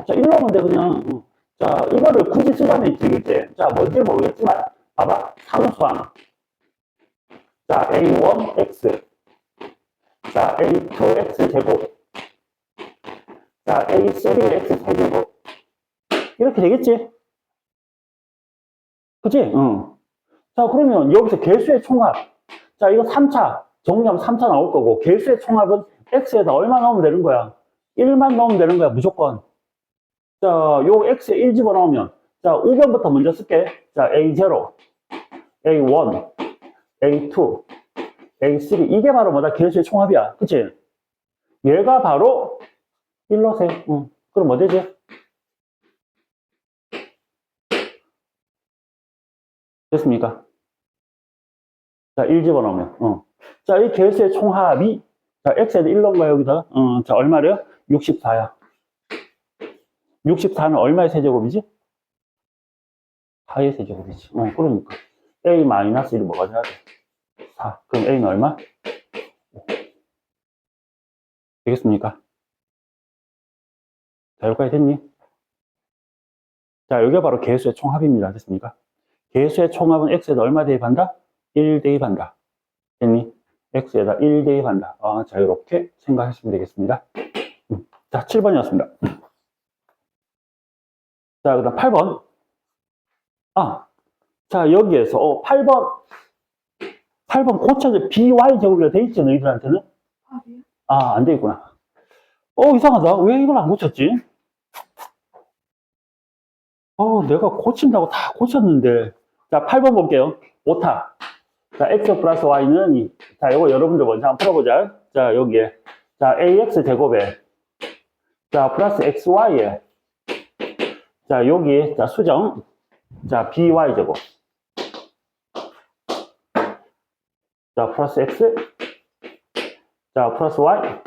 자, 1 넣으면 돼, 그냥. 자, 이거를 굳이 쓰자면 있지, 그치? 자, 뭔지 모르겠지만, 봐봐. 상수항. 자, a1x. 자, a2x 제곱. 자, a3x 세제곱. 이렇게 되겠지? 그치? 응. 자, 그러면 여기서 개수의 총합. 자, 이거 3차. 정리하면 3차 나올 거고, 개수의 총합은 x에다 얼마 넣으면 되는 거야? 1만 넣으면 되는 거야, 무조건. 자, 요 x에 1 집어넣으면, 자, 우변부터 먼저 쓸게. 자, a0, a1, a2, a3. 이게 바로 뭐다? 개수의 총합이야. 그치? 얘가 바로 1 넣으세요. 그럼 뭐 되지? 됐습니까? 자, 1 집어넣으면. 자, 이 개수의 총합이, 자, x에다 1 넣은 거야, 여기다가. 자, 얼마래요? 64야. 64는 얼마의 세제곱이지? 4의 세제곱이지. 그러니까. a-1이 뭐가 돼야 돼? 4. 그럼 a는 얼마? 되겠습니까? 자, 여기까지 됐니? 자, 여기가 바로 개수의 총합입니다. 됐습니까? 개수의 총합은 x에다 얼마 대입한다? 1 대입한다. 됐니? x에다 1 대입한다. 자, 이렇게 생각하시면 되겠습니다. 자, 7번이었습니다. 자, 그 다음 8번. 자, 여기에서 8번 고쳐져 by 제곱이라 돼 있지, 너희들한테는? 안 돼 있구나. 이상하다. 왜 이걸 안 고쳤지? 내가 고친다고 다 고쳤는데. 자, 8번 볼게요. 오타. 자, x 플러스 y는 2. 자, 이거 여러분들 먼저 한번 풀어보자. 자, 여기에. 자, ax 제곱에. 자, 플러스 xy에. 자, 여기. 자, 수정. 자, by 제곱. 자, 플러스 x. 자, 플러스 y.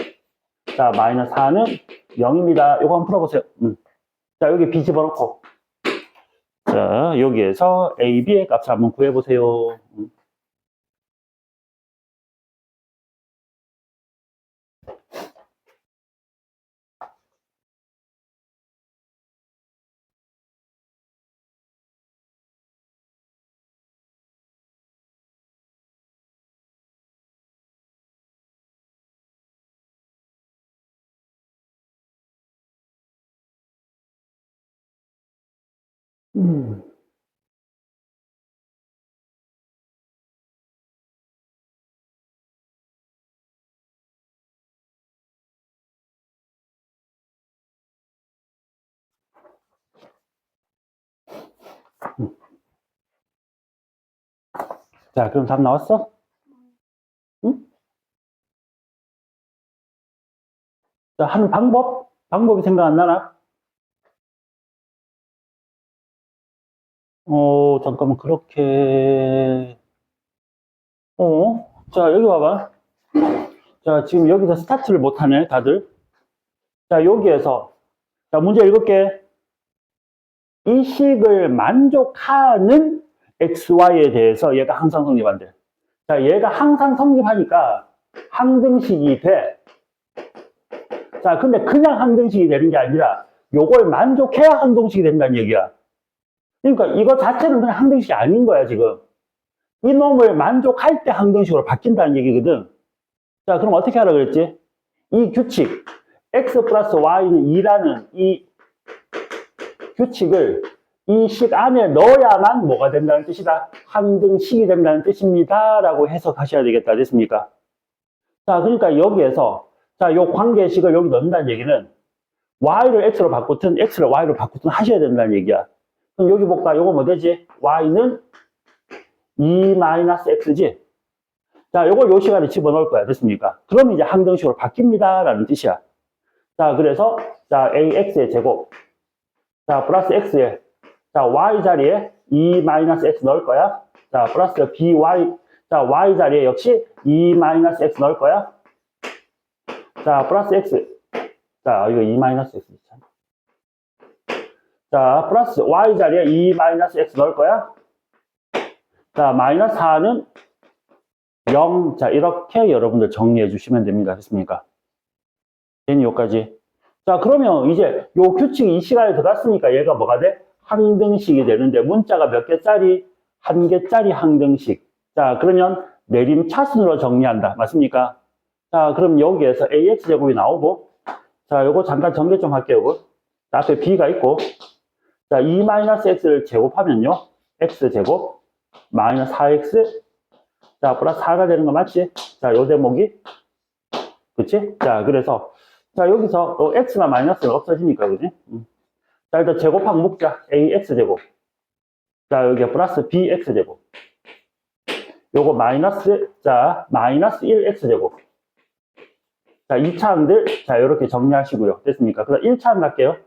자, 마이너스 4는 0입니다. 이거 한번 풀어보세요. 자, 여기 b 집어넣고. 자, 여기에서 a, b의 값을 한번 구해보세요. 음. 자, 그럼 답 나왔어? 응? 자, 하는 방법? 방법이 생각 안 나나? 잠깐만, 그렇게, 자, 여기 봐봐. 자, 지금 여기서 스타트를 못하네, 다들. 자, 여기에서, 자, 문제 읽을게. 이 식을 만족하는 XY에 대해서 얘가 항상 성립한대. 자, 얘가 항상 성립하니까 항등식이 돼. 자, 근데 그냥 항등식이 되는 게 아니라 요걸 만족해야 항등식이 된다는 얘기야. 그러니까 이거 자체는 그냥 항등식이 아닌 거야, 지금. 이 놈을 만족할 때 항등식으로 바뀐다는 얘기거든. 자, 그럼 어떻게 하라 그랬지? 이 규칙, x 플러스 y는 2라는 이 규칙을 이 식 안에 넣어야만 뭐가 된다는 뜻이다. 항등식이 된다는 뜻입니다. 라고 해석하셔야 되겠다. 됐습니까? 자, 그러니까 여기에서, 자, 요 관계식을 여기 넣는다는 얘기는 y를 x로 바꾸든 x를 y로 바꾸든 하셔야 된다는 얘기야. 그럼 여기 볼까? 요거 뭐 되지? y는 2-x지? 자, 요걸 요 시간에 집어넣을 거야. 됐습니까? 그럼 이제 항등식으로 바뀝니다. 라는 뜻이야. 자, 그래서, 자, ax의 제곱. 자, 플러스 x에, 자, y 자리에 2-x 넣을 거야. 자, 플러스 by, 자, y 자리에 역시 2-x 넣을 거야. 자, 플러스 x. 자, 이거 2-x. 자, 플러스 y 자리에 2-x 넣을 거야. 자, 마이너스 4는 0. 자, 이렇게 여러분들 정리해 주시면 됩니다. 됐습니까? 괜히 여기까지. 자, 그러면 이제 요 규칙이 이 시간에 들어갔으니까 얘가 뭐가 돼? 항등식이 되는데 문자가 몇 개짜리? 한 개짜리 항등식. 자, 그러면 내림 차순으로 정리한다. 맞습니까? 자, 그럼 여기에서 ax제곱이 나오고, 자, 요거 잠깐 정리 좀 할게요. 요거. 자, 앞에 b가 있고, 자, 2-x를 제곱하면요. x제곱 마이너스 4x, 자, 플러스 4가 되는 거 맞지? 자, 요 대목이, 그치? 자, 그래서, 자, 여기서 x나 마이너스는 없어지니까, 그지? 자, 일단 제곱하고 묶자. ax제곱. 자, 여기 플러스 bx제곱. 요거 마이너스, 자, 마이너스 1x제곱. 자, 2차항들, 자, 요렇게 정리하시고요. 됐습니까? 그다음 1차항 갈게요.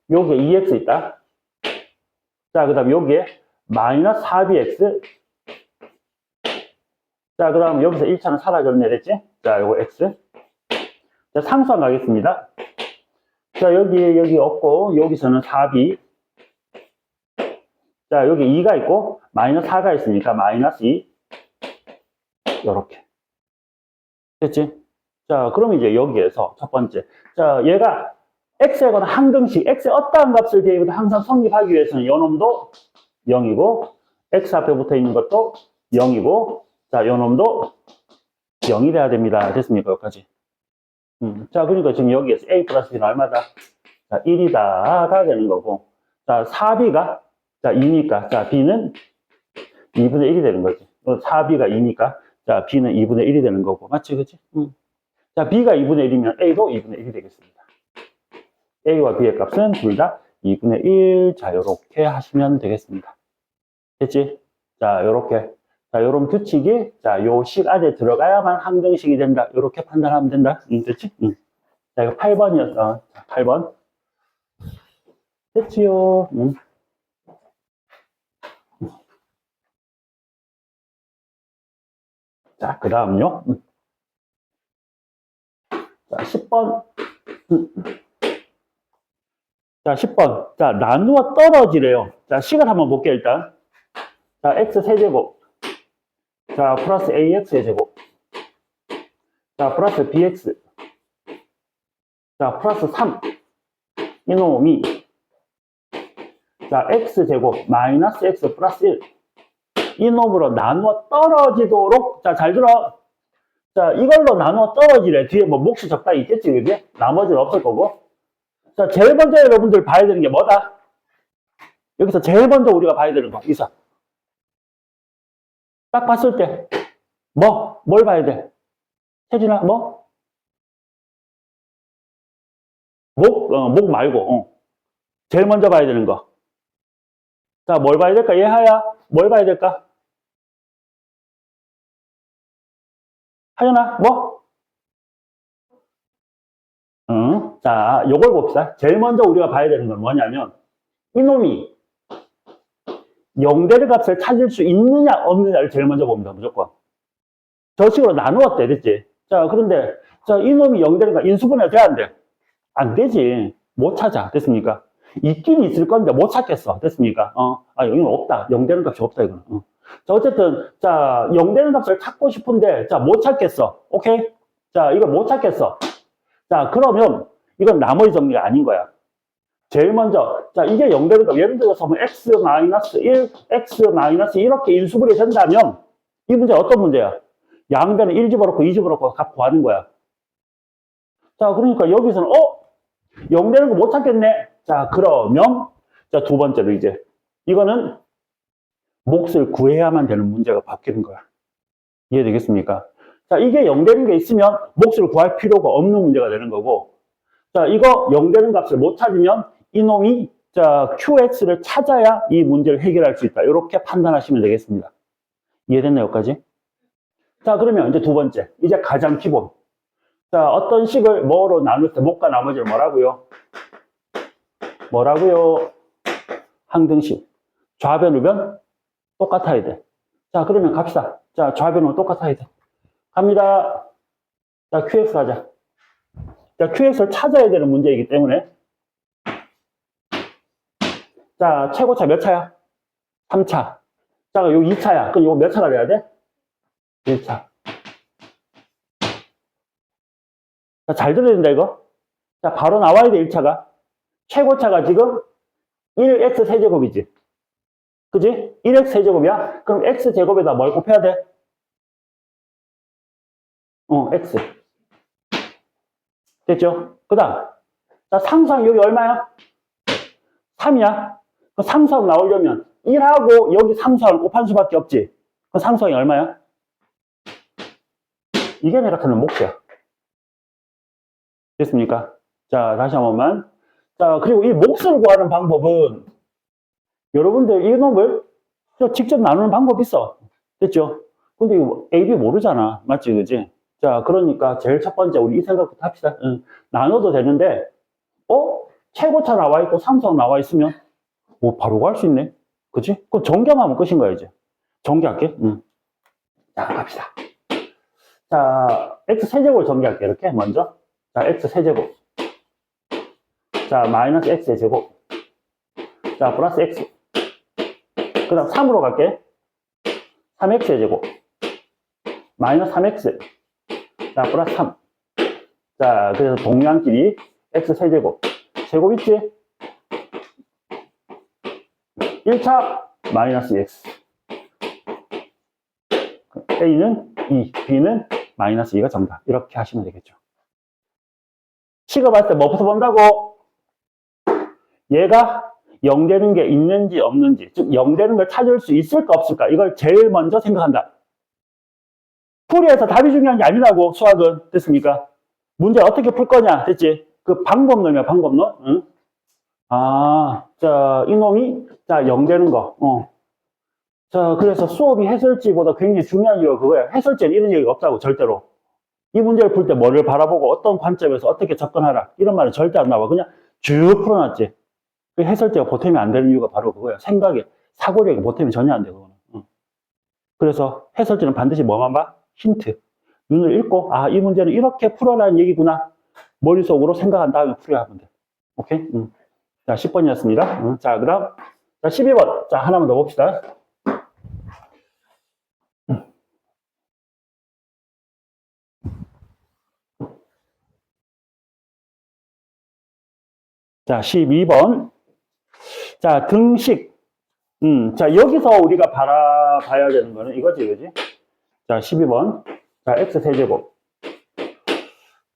여기에 2x 있다. 자, 그 다음 여기에 마이너스 4bx. 자, 그 다음 여기서 1차는 사라졌네, 됐지? 자, 요거 x. 자, 상수항 가겠습니다. 자, 여기 없고, 여기서는 4b. 자, 여기 2가 있고, 마이너스 4가 있으니까 마이너스 2. 요렇게. 됐지? 자, 그럼 이제 여기에서 첫 번째. 자, 얘가 x에 관한 항등식, x의 어떠한 값을 대입해도 항상 성립하기 위해서는 요 놈도 0이고, x 앞에 붙어 있는 것도 0이고, 자, 요 놈도 0이 돼야 됩니다. 됐습니까? 여기까지. 자, 그러니까 지금 여기에서 a 플러스 b는 얼마다? 자, 1이다가 되는 거고, 자, 4b가, 자, 2니까, 자, b는 2분의 1이 되는 거지. 4b가 2니까, 자, b는 2분의 1이 되는 거고. 맞지, 그치? 자, b가 2분의 1이면 a도 2분의 1이 되겠습니다. a와 b의 값은 둘 다 2분의 1. 자, 요렇게 하시면 되겠습니다. 됐지? 자, 요렇게. 자, 요런 규칙이, 자, 요 식 안에 들어가야만 항등식이 된다. 요렇게 판단하면 된다. 됐지? 자, 이거 8번이었어. 자, 8번. 됐지요? 자, 그 다음요. 자, 10번. 자, 10번. 자, 나누어 떨어지래요. 자, 식을 한번 볼게요, 일단. 자, x 세제곱. 자, 플러스 ax의 제곱. 자, 플러스 bx. 자, 플러스 3. 이놈이. 자, x제곱 마이너스 x 플러스 1. 이놈으로 나누어 떨어지도록. 자, 잘 들어. 자, 이걸로 나누어 떨어지래. 뒤에 뭐 몫이 적당히 있겠지, 그게? 나머지는 없을 거고. 자, 제일 먼저 여러분들 봐야 되는 게 뭐다? 여기서 제일 먼저 우리가 봐야 되는 거, 이사. 딱 봤을 때, 뭘 봐야 돼? 혜진아, 뭐? 목 말고, 제일 먼저 봐야 되는 거. 자, 뭘 봐야 될까? 예하야, 뭘 봐야 될까? 하연아, 뭐? 자, 요걸 봅시다. 제일 먼저 우리가 봐야 되는 건 뭐냐면, 이놈이 0되는 값을 찾을 수 있느냐, 없느냐를 제일 먼저 봅니다, 무조건. 저 식으로 나누었대, 됐지? 자, 그런데, 자, 이놈이 0되는 값, 인수분해 돼야 안 돼? 안 되지. 못 찾아. 됐습니까? 있긴 있을 건데 못 찾겠어. 됐습니까? 여기는 없다. 0되는 값이 없다, 이거는. 자, 어쨌든, 자, 0되는 값을 찾고 싶은데, 자, 못 찾겠어. 오케이? 자, 이걸 못 찾겠어. 자, 그러면, 이건 나머지 정리가 아닌 거야. 제일 먼저, 자, 이게 0되는 값. 예를 들어서 뭐 x-1, x- 이렇게 인수분해 된다면, 이 문제 어떤 문제야? 양변에 1 집어넣고 2 집어넣고 값 구하는 거야. 자, 그러니까 여기서는, 0되는 거 못 찾겠네. 자, 그러면, 자, 두 번째로 이제, 이거는 몫을 구해야만 되는 문제가 바뀌는 거야. 이해되겠습니까? 자, 이게 0되는 게 있으면 몫을 구할 필요가 없는 문제가 되는 거고, 자, 이거 0되는 값을 못 찾으면 이놈이, 자, QX를 찾아야 이 문제를 해결할 수 있다. 이렇게 판단하시면 되겠습니다. 이해됐나요, 여기까지? 자, 그러면 이제 두 번째. 이제 가장 기본. 자, 어떤 식을 뭐로 나눌 때 목과 나머지를 뭐라고요? 항등식. 좌변, 우변 똑같아야 돼. 자, 그러면 갑시다. 자, 좌변, 우변 똑같아야 돼. 갑니다. 자, QX 가자. 자, QX를 찾아야 되는 문제이기 때문에. 자, 최고차 몇 차야? 3차. 자, 요 2차야. 그럼 요거 몇 차가 돼야 돼? 1차. 자, 잘 들어야 된다, 이거. 자, 바로 나와야 돼, 1차가. 최고차가 지금 1x 세제곱이지. 그지? 1x 세제곱이야? 그럼 x제곱에다 뭘 곱해야 돼? x. 됐죠? 그 다음. 자, 상수항 여기 얼마야? 3이야. 그 상수항 나오려면 1하고 여기 상수항을 곱한 수밖에 없지. 그 상수항이 얼마야? 이게 내가 찾는 몫이야. 됐습니까? 자, 다시 한 번만. 자, 그리고 이 몫을 구하는 방법은 여러분들 이놈을 직접 나누는 방법이 있어. 됐죠? 근데 이거 A, B 모르잖아. 맞지? 그지? 자, 그러니까 제일 첫 번째 우리 이 생각부터 합시다. 나눠도 되는데, 최고차 나와 있고 상수항 나와 있으면, 바로 구할 수 있네. 그치? 그럼 정겸하면 끝인 거야, 이제. 정리할게. 자, 갑시다. 자, x세제곱을 정리할게. 이렇게 먼저. 자, x세제곱. 자, 마이너스 x의 제곱. 자, 플러스 x. 그 다음 3으로 갈게. 3x의 제곱. 마이너스 3x. 자, 플러스 3. 자, 그래서 동량끼리 x세제곱. 제곱 있지? 1차 마이너스 x. A는 2, B는 마이너스 2가 정답. 이렇게 하시면 되겠죠. 식을 봤을 때 뭐부터 본다고? 얘가 0 되는 게 있는지 없는지, 즉 0 되는 걸 찾을 수 있을까 없을까, 이걸 제일 먼저 생각한다. 풀이해서 답이 중요한 게 아니라고. 수학은. 됐습니까? 문제 어떻게 풀 거냐. 됐지? 그 방법론이야, 방법론. 응? 자, 이놈이, 자, 0 되는 거. 자, 그래서 수업이 해설지보다 굉장히 중요한 이유가 그거야. 해설지에는 이런 얘기가 없다고, 절대로. 이 문제를 풀 때 뭐를 바라보고 어떤 관점에서 어떻게 접근하라, 이런 말은 절대 안 나와. 그냥 쭉 풀어놨지. 그 해설지가 보탬이 안 되는 이유가 바로 그거야. 생각에, 사고력에 보탬이 전혀 안 돼, 그거는. 그래서 해설지는 반드시 뭐만 봐? 힌트. 눈을 읽고, 이 문제는 이렇게 풀어라는 얘기구나. 머릿속으로 생각한 다음에 풀어야 하면 돼. 오케이? 자, 10번이었습니다. 자, 그 다음. 자, 12번. 자, 하나만 더 봅시다. 자, 12번. 자, 등식. 자, 여기서 우리가 봐야 되는 거는 이거지, 그지? 자, 12번. 자, x세제곱.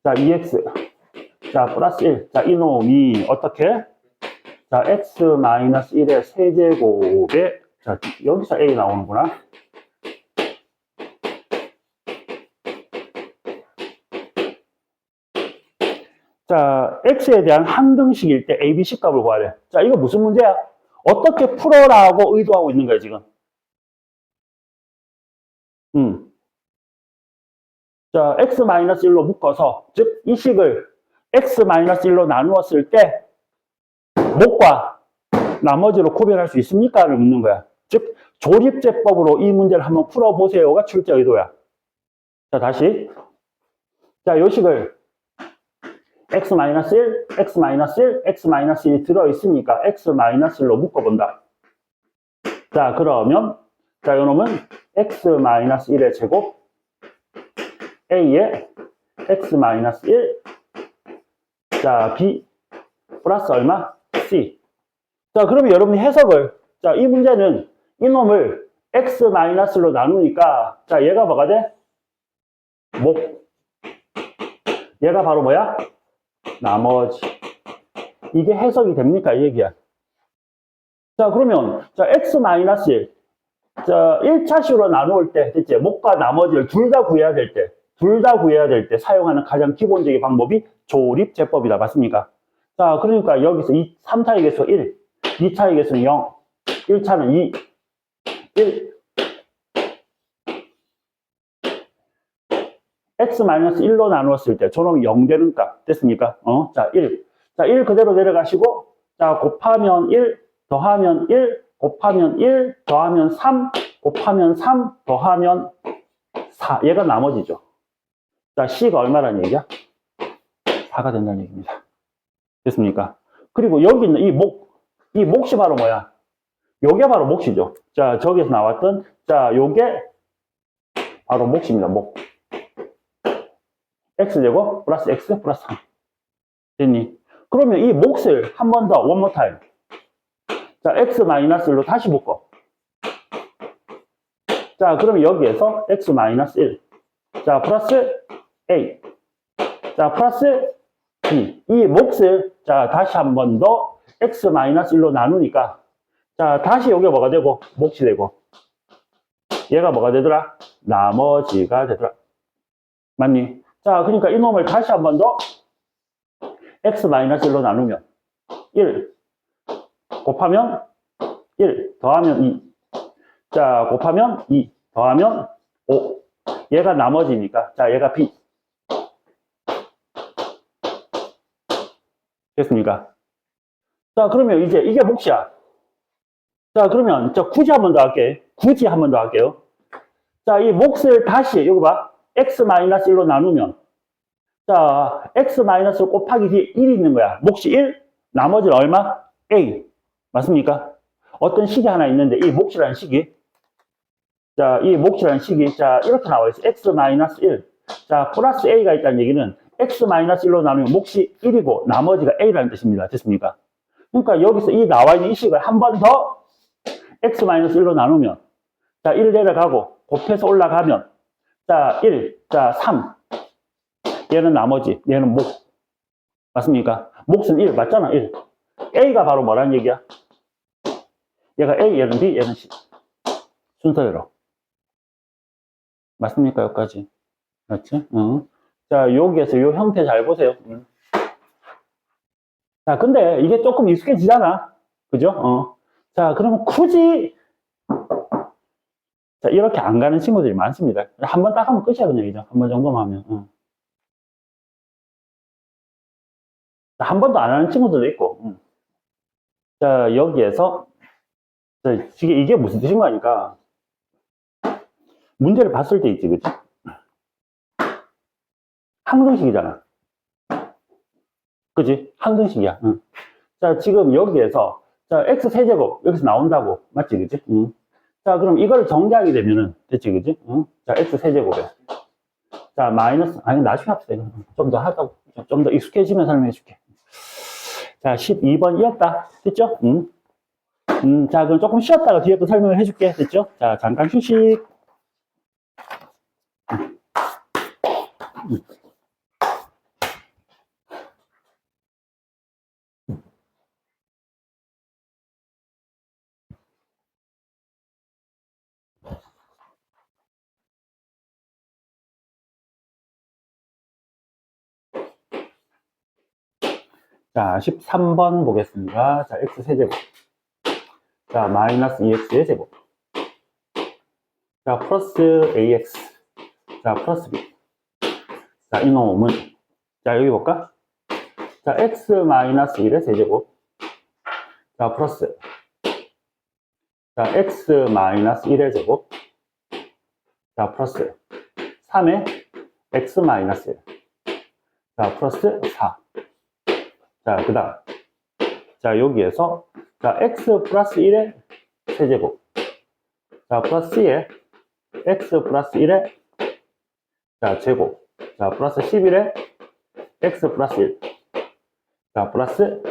자, 2x. 자, 플러스 1. 자, 이놈이 어떻게? 자, x-1의 세제곱에, 자, 여기서 a 나오는구나. 자, x에 대한 항등식일 때 a, b, c 값을 구하래. 자, 이거 무슨 문제야? 어떻게 풀어라고 의도하고 있는 거야, 지금? 자, x-1로 묶어서, 즉, 이 식을 x-1로 나누었을 때, 목과 나머지로 구별할 수 있습니까?를 묻는 거야. 즉, 조립제법으로 이 문제를 한번 풀어보세요가 출제 의도야. 자, 다시. 자, 요 식을 x-1, x-1, x-1이 들어있으니까 x-1로 묶어본다. 자, 그러면, 자, 요 놈은 x-1의 제곱, a의 x-1, 자, b, 플러스 얼마? c. 자, 그러면 여러분이 해석을, 자, 이 문제는 이놈을 x-로 나누니까, 자, 얘가 뭐가 돼? 목. 얘가 바로 뭐야? 나머지. 이게 해석이 됩니까? 이 얘기야. 자, 그러면, 자, x-1, 자, 1차식으로 나누을 때, 됐지? 목과 나머지를 둘 다 구해야 될 때, 사용하는 가장 기본적인 방법이 조립제법이다. 맞습니까? 자, 그러니까 여기서 3차의 개수 1, 2차의 개수는 0, 1차는 2, 1. x-1로 나누었을 때 저놈이 0 되는 값 됐습니까? 자, 1. 자, 1 그대로 내려가시고, 자, 곱하면 1, 더하면 1, 곱하면 1, 더하면 3, 곱하면 3, 더하면 4. 얘가 나머지죠. 자, C가 얼마라는 얘기야? 4가 된다는 얘기입니다. 됐습니까? 그리고 여기 있는 이 몫이 바로 뭐야? 요게 바로 몫이죠. 자, 저기서 나왔던, 자, 요게 바로 몫입니다, 몫. x제곱 플러스 x 플러스 3. 됐니? 그러면 이 몫을 한 번 더, one more time. 자, x-1로 다시 묶어. 자, 그러면 여기에서 x-1. 자, 플러스 a. 자, 플러스 b. 이 몫을, 자, 다시 한 번 더 x-1로 나누니까, 자, 다시 여기가 뭐가 되고, 몫이 되고, 얘가 뭐가 되더라? 나머지가 되더라. 맞니? 자, 그러니까 이놈을 다시 한 번 더 x-1로 나누면 1 곱하면 1 더하면 2. 자, 곱하면 2 더하면 5. 얘가 나머지니까, 자, 얘가 b. 됐습니까? 자, 그러면 이제 이게 몫이야. 자, 그러면 저 굳이 한 번 더 할게. 굳이 한 번 더 할게요. 자, 이 몫을 다시, 여기 봐. x-1로 나누면, 자, x- 곱하기 뒤에 1이 있는 거야. 몫이 1, 나머지는 얼마? a. 맞습니까? 어떤 식이 하나 있는데, 이 몫이라는 식이, 자, 이 몫이라는 식이, 자, 이렇게 나와 있어. x-1. 자, 플러스 a가 있다는 얘기는 x-1로 나누면 몫이 1이고, 나머지가 a라는 뜻입니다. 됐습니까? 그러니까 여기서 이 나와 있는 이 식을 한 번 더 x-1로 나누면, 자, 1 내려가고, 곱해서 올라가면, 자, 1, 자, 3. 얘는 나머지, 얘는 몫. 맞습니까? 몫은 1, 맞잖아, 1. A가 바로 뭐라는 얘기야? 얘가 A, 얘는 B, 얘는 C. 순서대로. 맞습니까, 여기까지? 맞지? 자, 여기에서 요 형태 잘 보세요. 자, 근데 이게 조금 익숙해지잖아. 그죠? 자, 그러면 굳이, 자, 이렇게 안 가는 친구들이 많습니다. 한 번 딱 하면 끝이야, 그냥, 이제. 한 번 정도만 하면. 한 번도 안 하는 친구들도 있고. 자, 여기에서, 자, 이게 무슨 뜻인 거니까, 문제를 봤을 때 있지, 그치? 항등식이잖아. 그치? 항등식이야. 자, 지금 여기에서, 자, x 세제곱, 여기서 나온다고. 맞지, 그치? 자, 그럼 이걸 정리하게 되면은, 됐지, 그치? 자, x 세제곱에. 자, 마이너스, 아니, 나중에 합시다. 좀 더 하자고. 좀 더 익숙해지면 설명해 줄게. 자, 12번이었다. 됐죠? 자, 그럼 조금 쉬었다가 뒤에 또 설명을 해줄게. 됐죠? 자, 잠깐 휴식. 자, 13번 보겠습니다. 자, x 세제곱. 자, 마이너스 2x의 제곱. 자, 플러스 ax. 자, 플러스 b. 자, 이놈은. 자, 여기 볼까? 자, x 마이너스 1의 세제곱. 자, 플러스. 자, x 마이너스 1의 제곱. 자, 플러스. 3의 x 마이너스 1. 자, 플러스 4. 자, 그 다음. 자, 여기에서. 자, x 플러스 1의 세제곱. 자, 플러스 2의 x 플러스 1의 자, 제곱. 자, 플러스 11의 x 플러스 1. 자, 플러스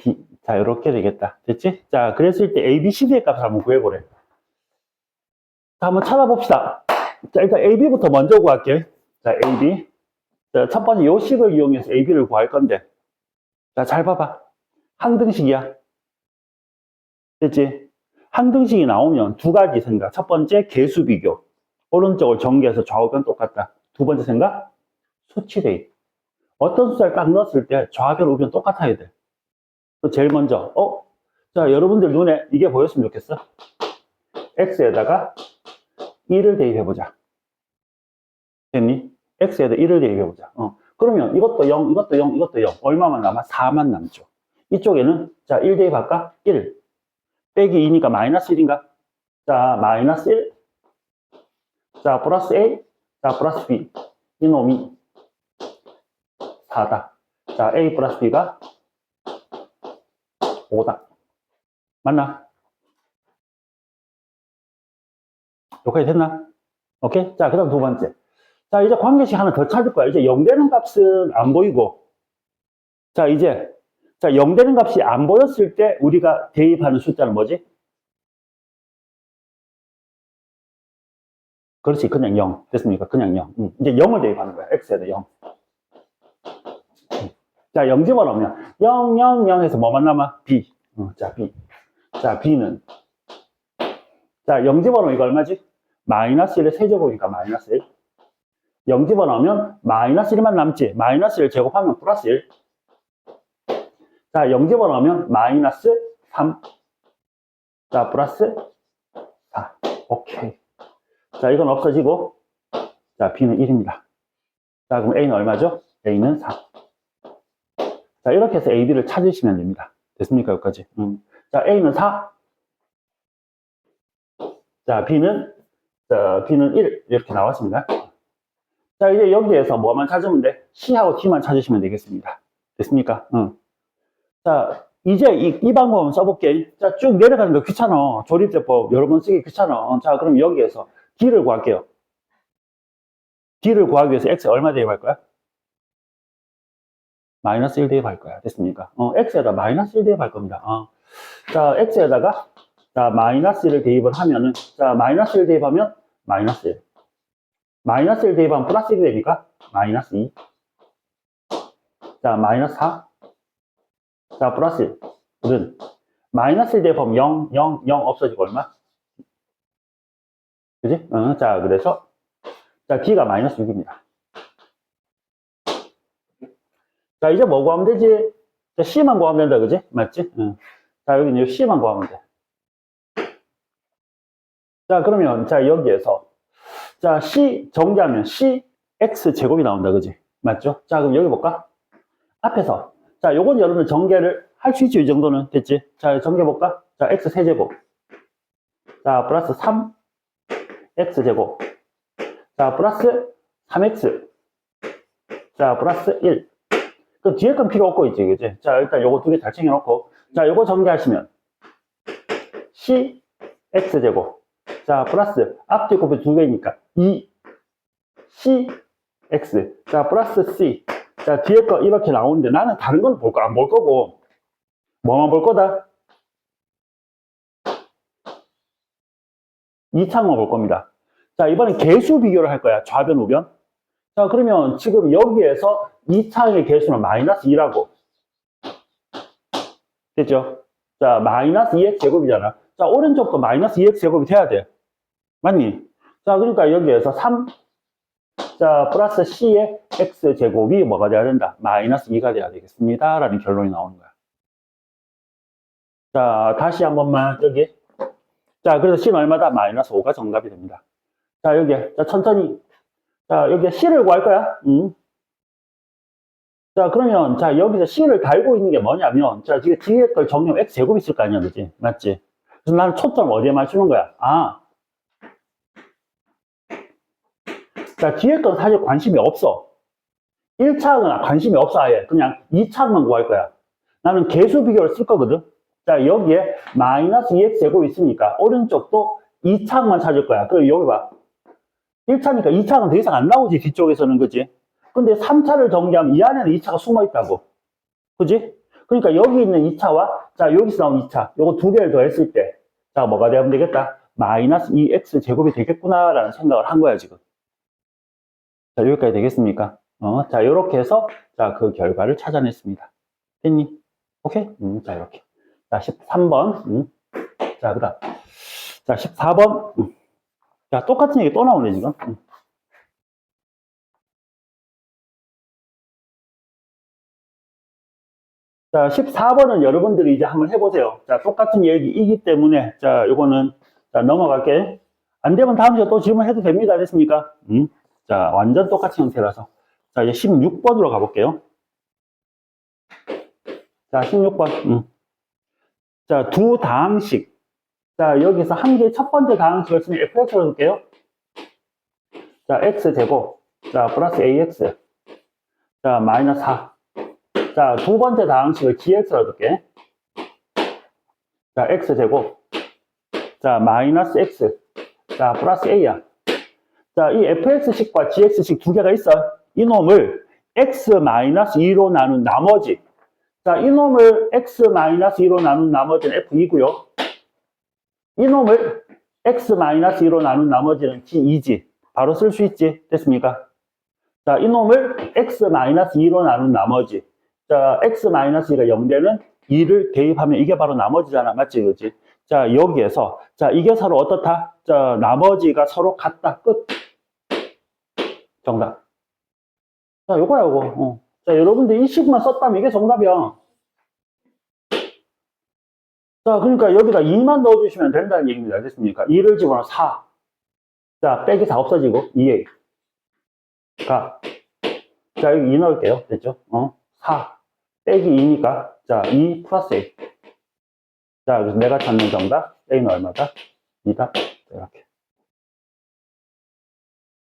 d. 자, 이렇게 되겠다. 됐지? 자, 그랬을 때 a, b, c, d의 값을 한번 구해보래. 자, 한번 찾아봅시다. 자, 일단 a, b부터 먼저 구할게. 자, a, b. 자, 첫 번째 요 식을 이용해서 a, b를 구할 건데. 자, 잘 봐봐. 항등식이야. 됐지? 항등식이 나오면 두 가지 생각. 첫 번째, 개수 비교. 오른쪽을 전개해서 좌우변 똑같다. 두 번째 생각, 수치 대입. 어떤 숫자를 딱 넣었을 때 좌변, 우변 똑같아야 돼. 또 제일 먼저, 자, 여러분들 눈에 이게 보였으면 좋겠어. x에다가 1을 대입해보자. 됐니? x에다 1을 대입해보자. 그러면 이것도 0, 이것도 0, 이것도 0. 얼마만 남아? 4만 남죠. 이쪽에는, 자, 1 대입할까? 1. 빼기 2니까 마이너스 1인가? 자, 마이너스 1. 자, 플러스 A. 자, 플러스 B. 이놈이 4다. 자, A 플러스 B가 5다. 맞나? 여기까지 됐나? 오케이? 자, 그 다음 두 번째. 자, 이제 관계식 하나 더 찾을 거야. 이제 0되는 값은 안 보이고. 자, 이제, 자, 0되는 값이 안 보였을 때 우리가 대입하는 숫자는 뭐지? 그렇지, 그냥 0. 됐습니까? 그냥 0. 이제 0을 대입하는 거야. x에다 0. 자, 0 집어넣으면 0, 0, 0 해서 뭐만 남아? b. 자, b. 자, b는. 자, 0 집어넣으면 이거 얼마지? 마이너스 1의 세제곱이니까 마이너스 1. 0 집어넣으면 마이너스 1만 남지. 마이너스 1 제곱하면 플러스 1. 자, 0 집어넣으면 마이너스 3. 자, 플러스 4. 오케이. 자, 이건 없어지고. 자, b는 1입니다. 자, 그럼 a는 얼마죠? a는 4. 자, 이렇게 해서 a, b를 찾으시면 됩니다. 됐습니까? 여기까지. 자, a는 4. 자, b는 1. 이렇게 나왔습니다. 자, 이제 여기에서 뭐만 찾으면 돼? C하고 D만 찾으시면 되겠습니다. 됐습니까? 자, 이제 이 방법 한번 써볼게. 자, 쭉 내려가는 거 귀찮아. 조립제법 여러 번 쓰기 귀찮아. 자, 그럼 여기에서 D를 구할게요. D를 구하기 위해서 X 얼마 대입할 거야? 마이너스 1 대입할 거야. 됐습니까? X에다 마이너스 1 대입할 겁니다. 자, X에다가 자, 마이너스 1을 대입을 하면은 자, 마이너스 1 대입하면 마이너스 1. 마이너스 1 대입하면 플러스 1이 되니까 마이너스 2. 자, 마이너스 4. 자, 플러스 1은 마이너스 1 대입하면 0, 0, 0 없어지고 얼마? 그지? 자, 그래서 자, D가 마이너스 6입니다. 자, 이제 뭐 구하면 되지? 자, C만 구하면 된다, 그지? 맞지? 자, 여기는 C만 구하면 돼. 자, 그러면 자, 여기에서 자, C 정리하면 C X 제곱이 나온다, 그지? 맞죠? 자, 그럼 여기 볼까? 앞에서 자, 요건 여러분 전개를 할 수 있죠, 이 정도는. 됐지? 자, 전개 볼까? 자, X 세제곱. 자, 플러스 3 X 제곱. 자, 플러스 3X. 자, 플러스 1. 그 뒤에 건 필요 없고 있지, 그지? 자, 일단 요거 두 개 잘 챙겨놓고. 자, 요거 전개하시면 C X 제곱. 자, 플러스 앞뒤 곱이 두 개니까 2 C X. 자, 플러스 C. 자, 뒤에 거 이렇게 나오는데 나는 다른 건 볼 거 안 볼 거고 뭐만 볼 거다? 이창만 볼 겁니다. 자, 이번엔 개수 비교를 할 거야. 좌변, 우변. 자, 그러면 지금 여기에서 이창의 개수는 마이너스 2라고. 됐죠? 자, 마이너스 2x 제곱이잖아. 자, 오른쪽도 마이너스 2x 제곱이 돼야 돼. 맞니? 자, 그러니까 여기에서 3 자, 플러스 C의 X제곱이 뭐가 돼야 된다? 마이너스 2가 돼야 되겠습니다. 라는 결론이 나오는 거야. 자, 다시 한 번만, 여기. 자, 그래서 C는 얼마다? 마이너스 5가 정답이 됩니다. 자, 여기. 자, 천천히. 자, 여기 C를 구할 거야. 자, 그러면, 자, 여기서 C를 달고 있는 게 뭐냐면, 자, 지금 뒤에 걸 정리하면 X제곱이 있을 거 아니야, 그지? 맞지? 그래서 나는 초점 어디에 맞추는 거야? 아. 자, 뒤에 건 사실 관심이 없어. 1차항은 관심이 없어, 아예. 그냥 2차항만 구할 거야. 나는 계수 비교를 쓸 거거든. 자, 여기에 마이너스 2x제곱이 있으니까, 오른쪽도 2차항만 찾을 거야. 그럼 여기 봐. 1차니까 2차는 더 이상 안 나오지, 뒤쪽에서는, 그지? 근데 3차를 정리하면 이 안에는 2차가 숨어 있다고. 그지? 그러니까 여기 있는 2차와, 자, 여기서 나온 2차, 요거 두 개를 더했을 때, 자, 뭐가 되면 되겠다? 마이너스 2x 제곱이 되겠구나라는 생각을 한 거야, 지금. 자, 여기까지 되겠습니까? 자, 요렇게 해서, 자, 그 결과를 찾아냈습니다. 됐니? 오케이? 자, 이렇게. 자, 13번. 자, 그 다음. 자, 14번. 자, 똑같은 얘기 또 나오네, 지금. 자, 14번은 여러분들이 이제 한번 해보세요. 자, 똑같은 얘기이기 때문에, 자, 요거는, 자, 넘어갈게. 안 되면 다음 주에 또 질문해도 됩니다. 됐습니까? 자, 완전 똑같은 형태라서. 자, 이제 16번으로 가볼게요. 자, 16번. 자, 두 다항식. 자, 여기서 한 개의 첫 번째 다항식을 쓰면 fx로 줄게요. 자, x제곱. 자, 플러스 ax. 자, 마이너스 4. 자, 두 번째 다항식을 gx로 줄게. 자, x제곱. 자, 마이너스 x. 자, 플러스 a야. 자, 이 fx식과 gx식 두 개가 있어. 이놈을 x-2로 나눈 나머지. 자, 이놈을 x-2로 나눈 나머지는 f2고요. 이놈을 x-2로 나눈 나머지는 g2지. 바로 쓸 수 있지. 됐습니까? 자, 이놈을 x-2로 나눈 나머지. 자, x-2가 0되는 2를 대입하면 이게 바로 나머지잖아. 맞지? 그지? 자, 여기에서, 자, 이게 서로 어떻다? 자, 나머지가 서로 같다. 끝. 정답. 자, 요거야, 요거. 자, 여러분들 이 식만 썼다면 이게 정답이야. 자, 그러니까 여기다 2만 넣어주시면 된다는 얘기입니다. 알겠습니까? 2를 집어넣어 4. 자, 빼기 4 없어지고 2에 가. 자, 여기 2 넣을게요. 됐죠? 4 빼기 2니까 자, 2 플러스 A. 자, 그래서 내가 찾는 정답 A는 얼마다? 2다. 이렇게.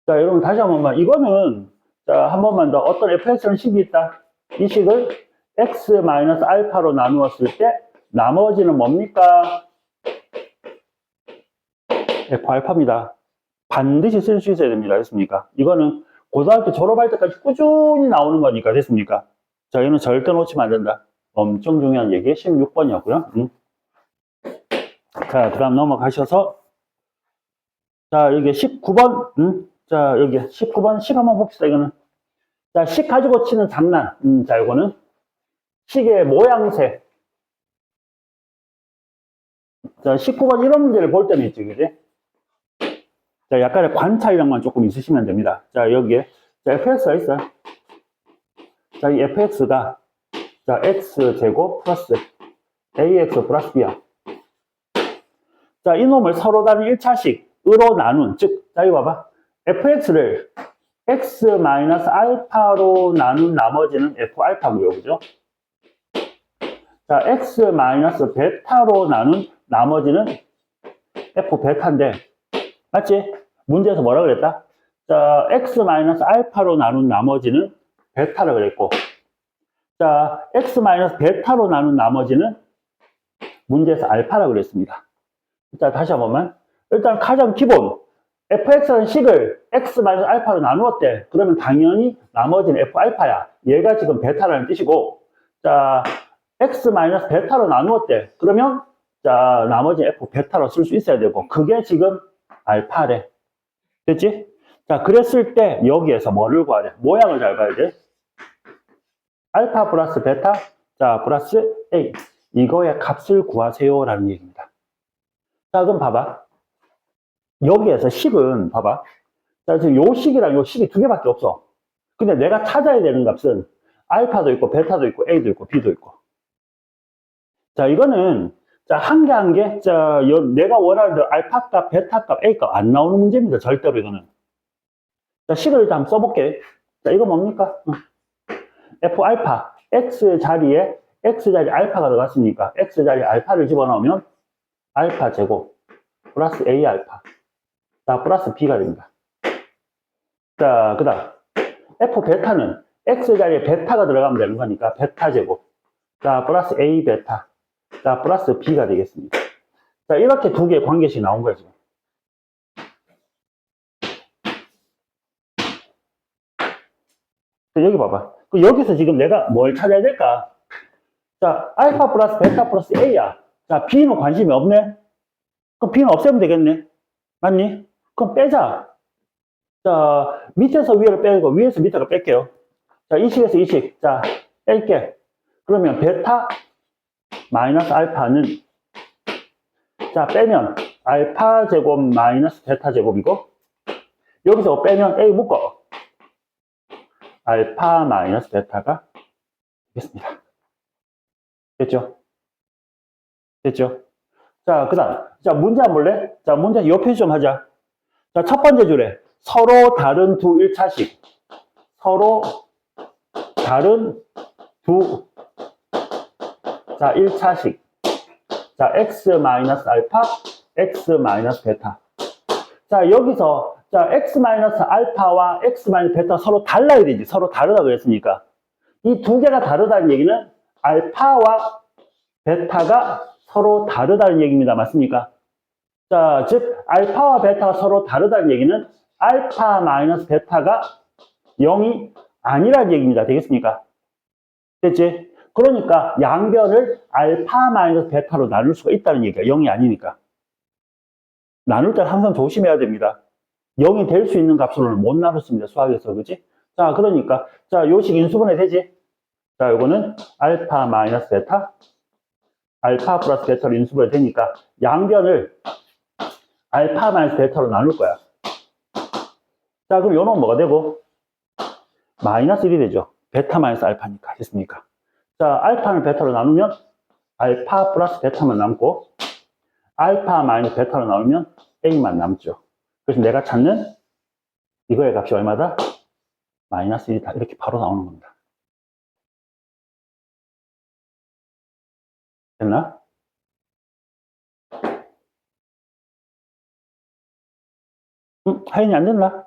자, 여러분 다시 한 번만. 이거는 자, 한 번만 더. 어떤 fx라는 식이 있다. 이 식을 x-알파로 나누었을 때 나머지는 뭡니까? F알파입니다. 반드시 쓸 수 있어야 됩니다. 됐습니까? 이거는 고등학교 졸업할 때까지 꾸준히 나오는 거니까. 됐습니까? 자, 이거는 절대 놓치면 안 된다. 엄청 중요한 얘기. 16번이었고요. 자, 그 다음 넘어가셔서 자, 여기 19번. 자, 여기 19번 식 한번 봅시다. 이거는. 자, 식 가지고 치는 장난. 자, 이거는 식의 모양새. 자, 19번 이런 문제를 볼 때는 있지, 그지? 자, 약간의 관찰력만 조금 있으시면 됩니다. 자, 여기에, 자, fx가 있어요. 자, 이 fx가, 자, x제곱 플러스 ax 플러스 b야. 자, 이놈을 서로 다른 1차식으로 나눈, 즉, 자, 이거 봐봐. fx를 x-알파로 나눈 나머지는 f알파고요, 그죠? 자, x-베타로 나눈 나머지는 f베타인데, 맞지? 문제에서 뭐라 그랬다? 자, x-알파로 나눈 나머지는 베타라 그랬고, 자, x-베타로 나눈 나머지는 문제에서 알파라 그랬습니다. 자, 다시 한 번만. 일단 가장 기본, fx라는 식을 x-알파로 나누었대. 그러면 당연히 나머지는 f알파야. 얘가 지금 베타라는 뜻이고, 자, x-베타로 나누었대. 그러면, 자, 나머지 f베타로 쓸 수 있어야 되고, 그게 지금 알파래. 됐지? 자, 그랬을 때 여기에서 뭐를 구하래? 모양을 잘 봐야 돼. 알파 플러스 베타, 자, 플러스 A. 이거의 값을 구하세요. 라는 얘기입니다. 자, 그럼 봐봐. 여기에서 식은, 봐봐. 자, 지금 요 식이랑 요 식이 두 개밖에 없어. 근데 내가 찾아야 되는 값은 알파도 있고, 베타도 있고, A도 있고, B도 있고. 자, 이거는, 자, 한 개 한 개, 자, 내가 원하는 알파 값, 베타 값, A 값 안 나오는 문제입니다. 절대로 이거는. 자, 식을 일단 한번 써볼게. 자, 이거 뭡니까? F 알파, X 자리에 알파가 들어갔으니까, X 자리에 알파를 집어넣으면, 알파 제곱, 플러스 A 알파. 자, 플러스 B가 됩니다. 자, 그 다음. F 베타는 X 자리에 베타가 들어가면 되는 거니까, 베타 제곱. 자, 플러스 A 베타. 자, 플러스 B가 되겠습니다. 자, 이렇게 두 개의 관계식이 나온 거예요, 지금. 여기 봐봐. 여기서 지금 내가 뭘 찾아야 될까? 자, 알파 플러스 베타 플러스 A야. 자, B는 관심이 없네? 그럼 B는 없애면 되겠네? 맞니? 그럼 빼자. 자, 밑에서 위를 빼고 위에서 밑에를 뺄게요. 자, 이 식에서 이 식. 자, 뺄게. 그러면 베타 마이너스 알파는 자, 빼면 알파 제곱 마이너스 베타 제곱이고 여기서 빼면 A 묶어. 알파 마이너스 베타가 되겠습니다. 됐죠? 됐죠? 자, 그 다음. 자, 문제 한번 볼래? 자, 문제 요 표시 좀 하자. 자, 첫 번째 줄에 서로 다른 두 1차식. 서로 다른 두, 자, 1차식. 자, X 마이너스 알파, X 마이너스 베타. 자, 여기서, 자, X 마이너스 알파와 X 마이너스 베타 서로 달라야 되지. 서로 다르다고 그랬으니까. 이 두 개가 다르다는 얘기는 알파와 베타가 서로 다르다는 얘기입니다. 맞습니까? 자, 즉, 알파와 베타가 서로 다르다는 얘기는 알파 마이너스 베타가 0이 아니라는 얘기입니다. 되겠습니까? 됐지? 그러니까 양변을 알파 마이너스 베타로 나눌 수가 있다는 얘기야. 0이 아니니까. 나눌 때 항상 조심해야 됩니다. 0이 될 수 있는 값으로는 못 나눴습니다. 수학에서. 그지? 자, 그러니까, 자, 요식 인수분해 되지? 자, 요거는 알파 마이너스 베타, 알파 플러스 베타로 인수분해 되니까 양변을 알파 마이너스 베타로 나눌 거야. 자, 그럼 요놈은 뭐가 되고? 마이너스 1이 되죠. 베타 마이너스 알파니까. 됐습니까? 자, 알파는 베타로 나누면 알파 플러스 베타만 남고 알파 마이너스 베타로 나누면 A만 남죠. 그래서 내가 찾는 이거의 값이 얼마다? 마이너스 1이다. 이렇게 바로 나오는 겁니다. 됐나? 하연이 안 됐나?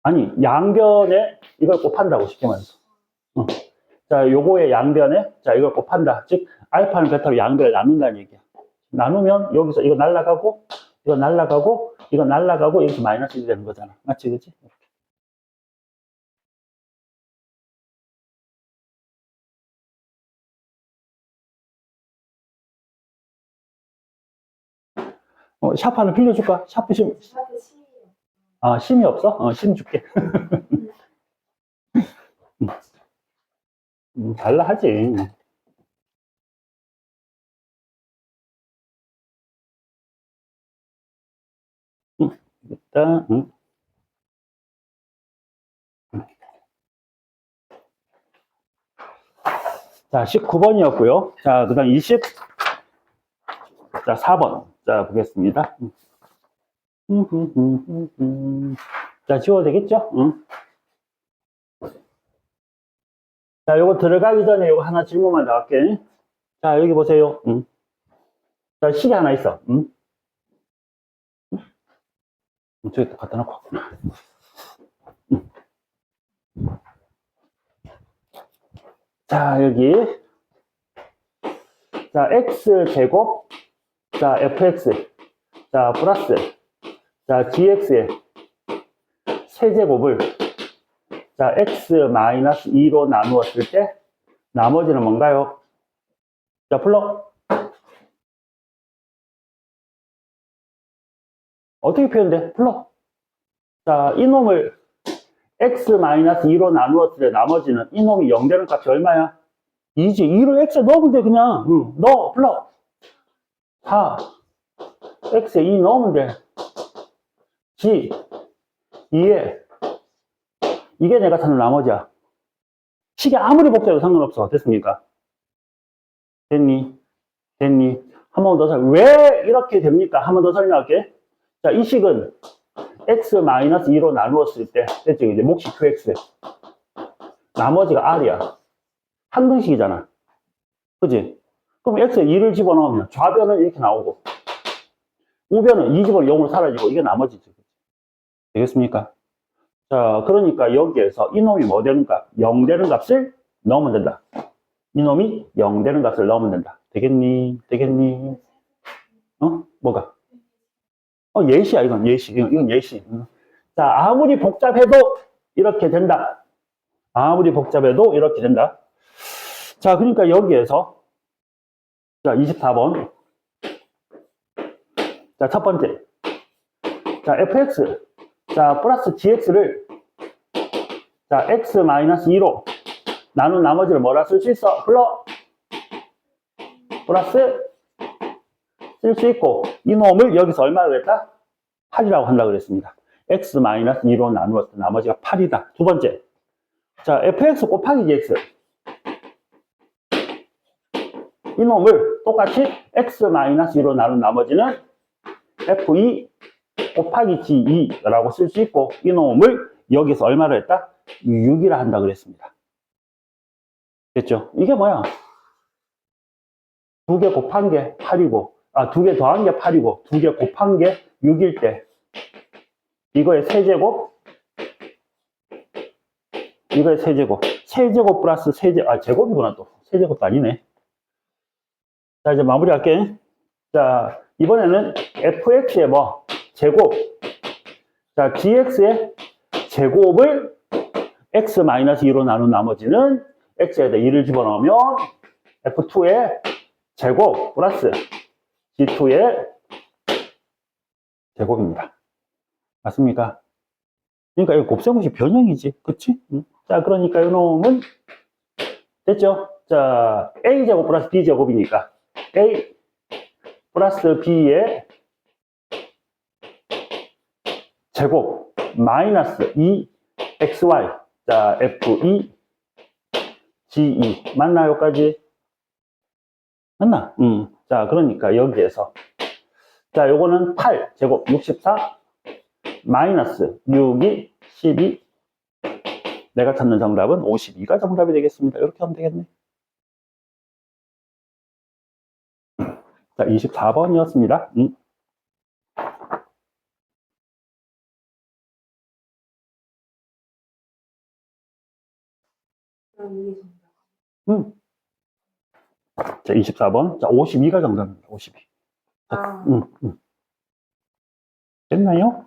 아니, 양변에 이걸 곱한다고 쉽게 말해서. 자, 요거의 양변에, 자, 이걸 곱한다. 즉, 알파는 베타로 양변을 나눈다는 얘기야. 나누면 여기서 이거 날라가고, 이거 날라가고, 이거 날라가고, 여기서 마이너스 1이 되는 거잖아. 맞지, 그치? 샤프는 빌려줄까? 샤프 심, 아, 심이 없어? 심 줄게. 달라 하지. 일단, 자, 19번이었고요. 자, 그 다음 자, 4번. 자, 보겠습니다. 자, 지워도 되겠죠? 자, 요거 들어가기 전에 요거 하나 질문만 더 할게. 자, 여기 보세요. 자, 식이 하나 있어. 저기 또 갖다 놓고 왔구나. 자, 여기. 자, x제곱. 자, fx. 자, 플러스. 자, gx의 세제곱을. 자, x-2로 나누었을 때, 나머지는 뭔가요? 자, 풀러. 어떻게 표현돼? 풀러. 자, 이놈을 x-2로 나누었을 때 나머지는 이놈이 0 되는 값이 얼마야? 2지. 2를 x에 넣으면 돼, 그냥. 넣어, 풀러. 4, x에 2 넣으면 돼. g 2에 이게 내가 찾는 나머지야. 식이 아무리 복잡해도 상관없어. 됐습니까? 됐니? 됐니? 한 번 더 왜 이렇게 됩니까? 한 번 더 설명할게. 자, 이 식은 x-2로 나누었을 때, 됐죠? 이제 몫이 qx. 나머지가 r이야. 항등식이잖아. 그지? 그럼 x에 2를 집어넣으면 좌변은 이렇게 나오고, 우변은 2 집어넣으면 0으로 사라지고, 이게 나머지지. 되겠습니까? 자, 그러니까 여기에서 이놈이 뭐 되는가? 0 되는 값을 넣으면 된다. 이놈이 0 되는 값을 넣으면 된다. 되겠니? 되겠니? 어? 뭐가? 예시야, 이건 예시. 이건 예시. 자, 아무리 복잡해도 이렇게 된다. 아무리 복잡해도 이렇게 된다. 자, 그러니까 여기에서, 자, 24번. 자, 첫 번째. 자, fx. 자, 플러스 gx를, 자, x-2로 나눈 나머지를 뭐라 쓸 수 있어? 불러. 플러스 쓸 수 있고, 이 놈을 여기서 얼마로 했다? 8이라고 한다고 그랬습니다. x-2로 나누었던 나머지가 8이다. 두 번째. 자, fx 곱하기 gx. 이 놈을 똑같이 x-2로 나눈 나머지는 f2 곱하기 g2라고 쓸 수 있고, 이 놈을 여기서 얼마로 했다? 6이라 한다고 그랬습니다. 됐죠? 이게 뭐야? 두 개 곱한 게 8이고, 두 개 더한 게 8이고, 두 개 곱한 게 6일 때, 이거의 세제곱, 이거의 세제곱, 세제곱 플러스 제곱이구나 또. 세제곱도 아니네. 자, 이제 마무리할게. 자, 이번에는 fx의 뭐? 제곱. 자, gx의 제곱을 x-2로 나눈 나머지는 x에다 2를 집어넣으면 f2의 제곱 플러스 g2의 제곱입니다. 맞습니까? 그러니까 이거 곱셈공식 변형이지. 그치? 자, 그러니까 이 놈은 됐죠? 자, a제곱 플러스 b제곱이니까 a 플러스 b의 제곱 마이너스 2xy. 자, f2 g2 맞나요까지? 맞나? 자, 그러니까 여기에서 자, 요거는 8 제곱 64 마이너스 6이 12. 내가 찾는 정답은 52가 정답이 되겠습니다. 이렇게 하면 되겠네. 자, 24번이었습니다. 자, 24번. 자, 52가 정답입니다. 52. 자, 됐나요?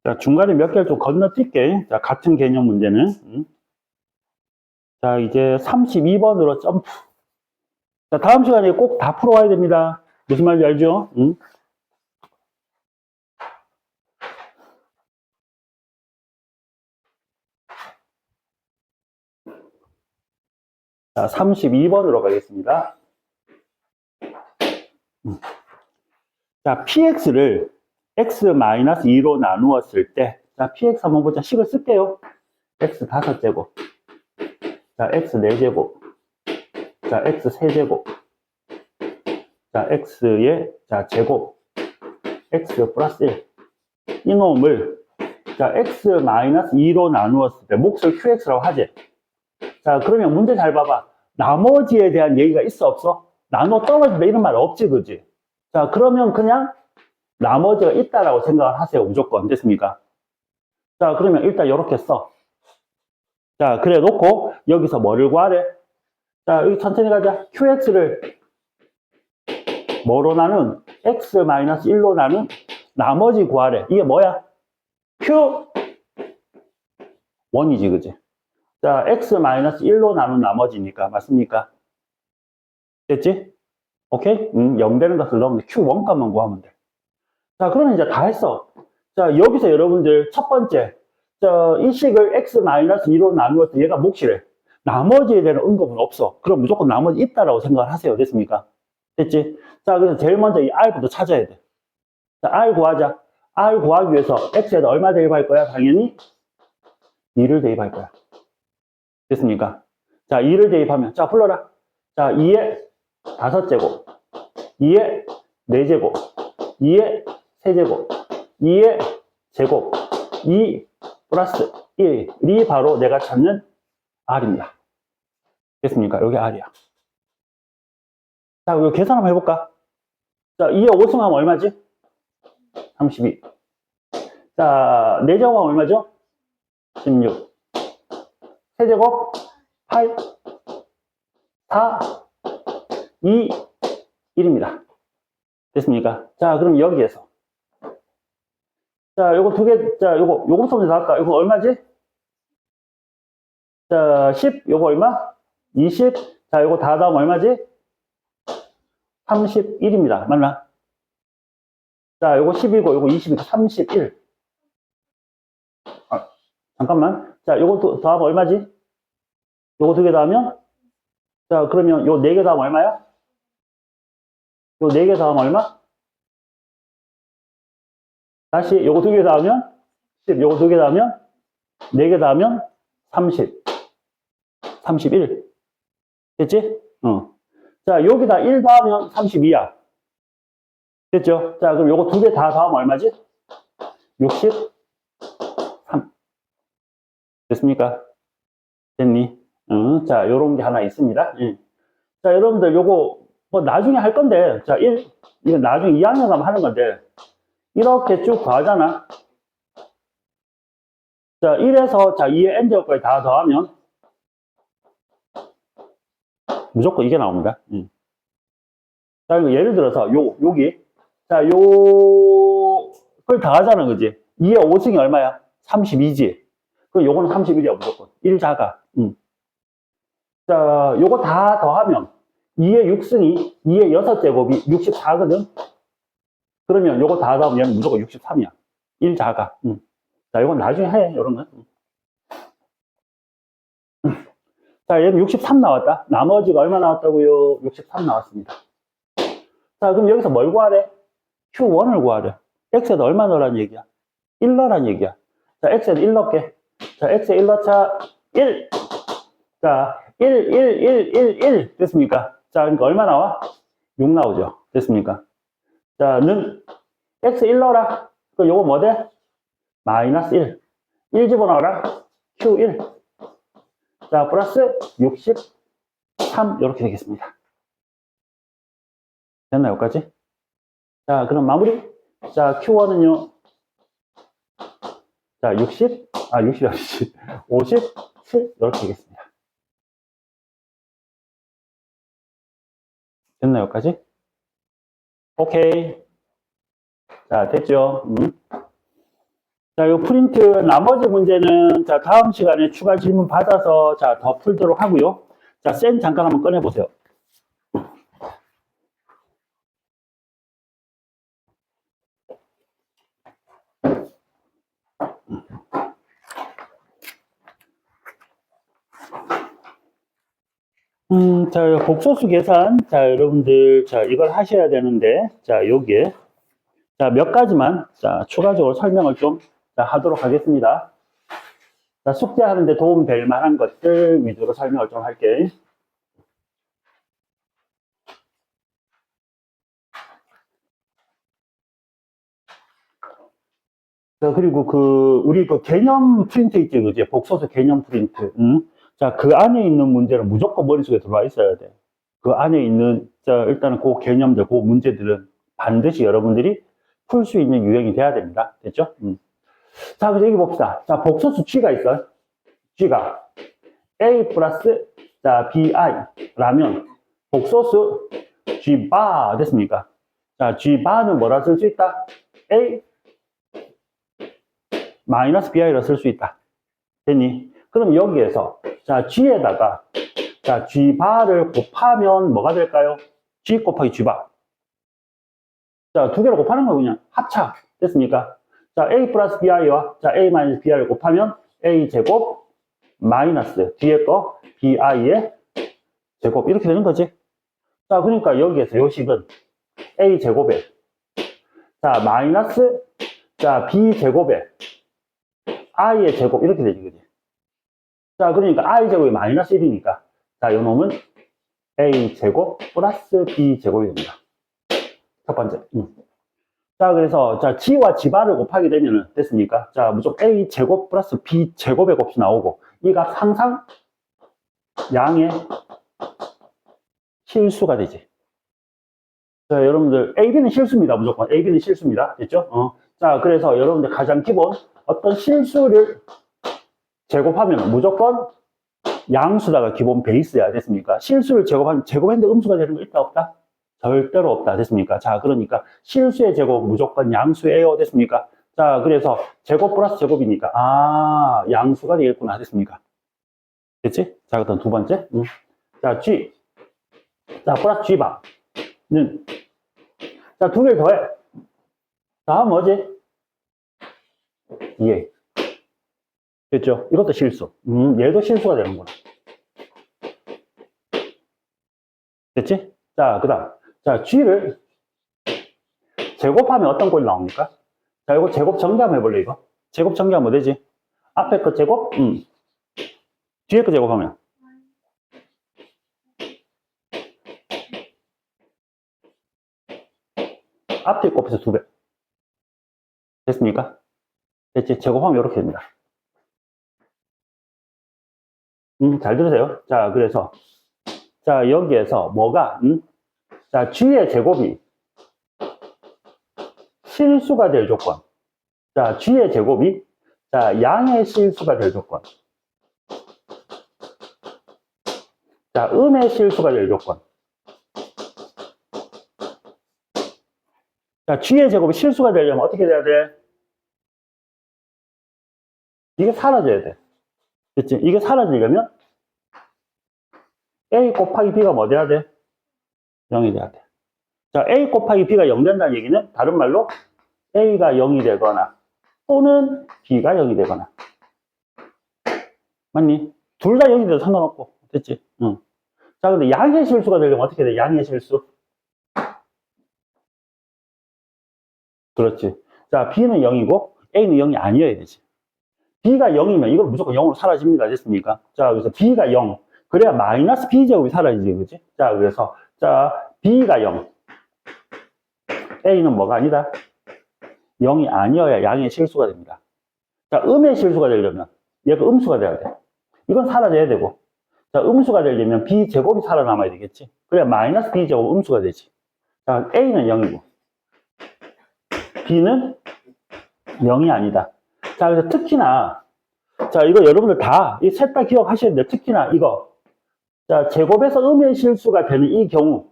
자, 중간에 몇 개를 좀 건너뛸게. 자, 같은 개념 문제는. 자, 이제 32번으로 점프. 자, 다음 시간에 꼭 다 풀어와야 됩니다. 무슨 말인지 알죠? 자, 32번으로 가겠습니다. 자, px를 x-2로 나누었을 때, 자, px 한번 보자. 식을 쓸게요. x 5제곱. 자, x 4제곱. 자, x 3제곱. 자, x의, 자, 제곱. x 플러스 1. 이 놈을, 자, x-2로 나누었을 때, 몫을 qx라고 하지. 자, 그러면 문제 잘 봐봐. 나머지에 대한 얘기가 있어, 없어? 나눠 떨어진다 이런 말 없지, 그지? 자, 그러면 그냥 나머지가 있다라고 생각을 하세요. 무조건. 됐습니까? 자, 그러면 일단 이렇게 써. 자, 그래 놓고 여기서 뭐를 구하래? 자, 여기 천천히 가자. qx를 뭐로 나눈? x-1로 나눈 나머지 구하래. 이게 뭐야? q 1이지, 그지? 자, x-1로 나눈 나머지니까. 맞습니까? 됐지? 오케이? 0 되는 것을 넣으면 돼. Q1 값만 구하면 돼. 자, 그러면 이제 다 했어. 자, 여기서 여러분들 첫 번째, 이 식을 x-2로 나누어서 얘가 몫이래. 나머지에 대한 응급은 없어. 그럼 무조건 나머지 있다라고 생각을 하세요. 됐습니까? 됐지? 자, 그래서 제일 먼저 이 R부터 찾아야 돼. 자, R 구하자. R 구하기 위해서 X에다 얼마 대입할 거야? 당연히 2를 대입할 거야. 됐습니까? 자, 2를 대입하면, 자, 불러라. 자, 2의 5제곱, 2의 4제곱, 2의 세제곱, 2의 제곱, 2 플러스 1이 바로 내가 찾는 R입니다. 됐습니까? 여기 R이야. 자, 이거 계산 한번 해볼까? 자, 2의 5승하면 얼마지? 32. 자, 4제곱하면 얼마죠? 16. 세제곱 8, 4, 2, 1입니다. 됐습니까? 자, 그럼 여기에서 자, 요거 두 개, 자, 요거부터 먼저 나갈까? 요거 얼마지? 자, 10, 요거 얼마? 20. 자, 요거 다 더하면 얼마지? 31입니다. 맞나? 자, 요거 10이고, 요거 20이고, 31. 아, 잠깐만. 자, 요거 더하면 얼마지? 요거 두 개 더하면? 자, 그러면 요 네 개 더하면 얼마야? 요 네 개 더하면 얼마? 다시 요거 두 개 더하면 10, 요거 두 개 더하면 4개 더하면 30, 31. 됐지? 자, 여기다 1 더하면 32야. 됐죠? 자, 그럼 요거 두 개 다 더하면 얼마지? 63. 됐습니까? 됐니? 자, 요런 게 하나 있습니다. 자, 여러분들 요거 뭐 나중에 할 건데, 자, 이거 나중에 2학년 가면 하는 건데, 이렇게 쭉 더하잖아. 자, 1에서 자, 2의 n제곱까지 다 더하면 무조건 이게 나옵니다. 자, 이거 예를 들어서 여기 자, 그걸 더하자는 거지. 2의 5승이 얼마야? 32지. 그럼 요거는 31이야, 무조건. 1 작아. 자, 요거 다 더하면 2의 6승이 2의 6제곱이 64거든. 그러면 요거 다 더하면 얘는 무조건 63이야. 1 작아. 자, 이건 나중에 해, 요런 건. 자, 얘는 63 나왔다. 나머지가 얼마 나왔다고요? 63 나왔습니다. 자, 그럼 여기서 뭘 구하래? Q1을 구하래. X에다 얼마 넣으라는 얘기야? 1 넣으라는 얘기야. 자, X에다 1 넣을게. 자, X에 1 넣자. 1! 자, 1, 1, 1, 1, 1. 됐습니까? 자, 그러니까 얼마 나와? 6 나오죠. 됐습니까? 자, X 1 넣어라. 그럼 요거 뭐 돼? 마이너스 1. 1 집어넣어라. Q1. 자, 플러스 63. 이렇게 되겠습니다. 됐나요, 여기까지? 자, 그럼 마무리. 자, Q1은요. 자, 60 아니지. 57. 이렇게 되겠습니다. 됐나요, 여기까지? 오케이. 자, 됐죠? 자, 이 프린트 나머지 문제는 자, 다음 시간에 추가 질문 받아서 자, 더 풀도록 하고요. 자, 센 잠깐 한번 꺼내 보세요. 자, 복소수 계산. 자, 여러분들, 자, 이걸 하셔야 되는데, 자, 여기에, 자, 몇 가지만, 자, 추가적으로 설명을 좀, 자, 하도록 하겠습니다. 자, 숙제하는데 도움 될 만한 것들 위주로 설명을 좀 할게. 자, 그리고 우리 개념 프린트 있지, 그지? 복소수 개념 프린트. 자, 그 안에 있는 문제는 무조건 머릿속에 들어와 있어야 돼. 그 안에 있는, 자, 일단은 그 개념들, 그 문제들은 반드시 여러분들이 풀 수 있는 유형이 돼야 됩니다. 됐죠? 자, 그래서 여기 봅시다. 자, 복소수 G가 있어요. G가 A 플러스, 자, BI라면 복소수 G 바 됐습니까? 자, G 바는 뭐라 쓸 수 있다? A 마이너스 BI라 쓸 수 있다. 됐니? 그럼 여기에서 자, G에다가 자, G 바를 곱하면 뭐가 될까요? G 곱하기 G바. 자, 두 개를 곱하는 거 그냥 합차. 됐습니까? 자, A 플러스 BI와 자, A 마이너스 BI를 곱하면 A 제곱 마이너스 뒤에 거 BI의 제곱. 이렇게 되는 거지. 자, 그러니까 여기에서 요 식은 A 제곱에 자, 마이너스 자, B 제곱에 I의 제곱. 이렇게 되지, 그지? 자, 그러니까 I 제곱이 마이너스 1이니까 자, 요 놈은 A 제곱 플러스 B 제곱이 됩니다. 첫 번째. 자, 그래서, 자, G와 G바를 곱하게 되면은, 됐습니까? 자, 무조건 A 제곱 플러스 B 제곱의 곱이 나오고, 이 값 항상 양의 실수가 되지. 자, 여러분들, AB는 실수입니다. 무조건. AB는 실수입니다. 됐죠? 자, 그래서 여러분들 가장 기본, 어떤 실수를 제곱하면 무조건 양수다가 기본 베이스야. 됐습니까? 실수를 제곱하면, 제곱했는데 음수가 되는 거 있다, 없다? 절대로 없다. 됐습니까? 자, 그러니까 실수의 제곱 무조건 양수예요. 됐습니까? 자, 그래서 제곱 플러스 제곱이니까 아, 양수가 되겠구나. 됐습니까? 됐지? 자, 그다음 두 번째. 자, G. 자, 플러스 G바는 자, 두 개를 더해. 다음 뭐지? 예. 됐죠? 이것도 실수. 얘도 실수가 되는구나. 됐지? 자, 그다음. 자, G를 제곱하면 어떤 꼴이 나옵니까? 자, 이거 제곱 정리하면 해볼래, 이거? 제곱 정리하면 뭐 되지? 앞에 거 제곱? 뒤에 거 제곱하면? 앞에 곱해서 2배. 됐습니까? 됐지? 제곱하면 이렇게 됩니다. 잘 들으세요? 자, 그래서, 자, 여기에서 뭐가, 자, G의 제곱이 실수가 될 조건. 자, G의 제곱이, 자, 양의 실수가 될 조건. 자, 음의 실수가 될 조건. 자, G의 제곱이 실수가 되려면 어떻게 돼야 돼? 이게 사라져야 돼. 그치? 이게 사라지려면 A 곱하기 B가 뭐 돼야 돼? 0이 돼야 돼. 자, A 곱하기 B가 0 된다는 얘기는 다른 말로 A가 0이 되거나 또는 B가 0이 되거나. 맞니? 둘 다 0이 돼도 상관없고. 됐지? 응. 자, 근데 양의 실수가 되려면 어떻게 돼? 양의 실수. 그렇지. 자, B는 0이고 A는 0이 아니어야 되지. B가 0이면 이건 무조건 0으로 사라집니다. 됐습니까? 자, 그래서 B가 0. 그래야 마이너스 B제곱이 사라지지. 그지? 자, 그래서, 자, B가 0. A는 뭐가 아니다? 0이 아니어야 양의 실수가 됩니다. 자, 음의 실수가 되려면 얘가 음수가 돼야 돼. 이건 사라져야 되고. 자, 음수가 되려면 B제곱이 살아남아야 되겠지. 그래야 마이너스 B제곱 음수가 되지. 자, A는 0이고. B는 0이 아니다. 자, 그래서 특히나, 자, 이거 여러분들 다, 이 셋 다 기억하셔야 돼요. 특히나 이거. 자, 제곱에서 음의 실수가 되는 이 경우.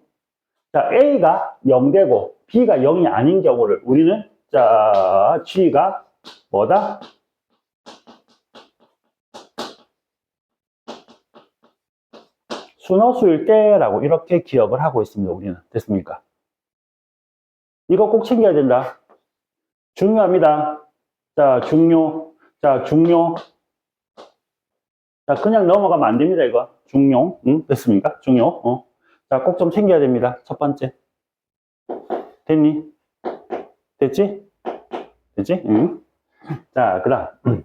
자, A가 0되고, B가 0이 아닌 경우를 우리는, 자, G가 뭐다? 순허수일 때라고 이렇게 기억을 하고 있습니다. 우리는. 됐습니까? 이거 꼭 챙겨야 된다. 중요합니다. 자, 중요. 자, 중요. 자, 그냥 넘어가면 안 됩니다, 이거. 중요. 됐습니까? 중요. 자, 꼭 좀 챙겨야 됩니다. 첫 번째. 됐니? 됐지? 됐지? 자, 그 다음.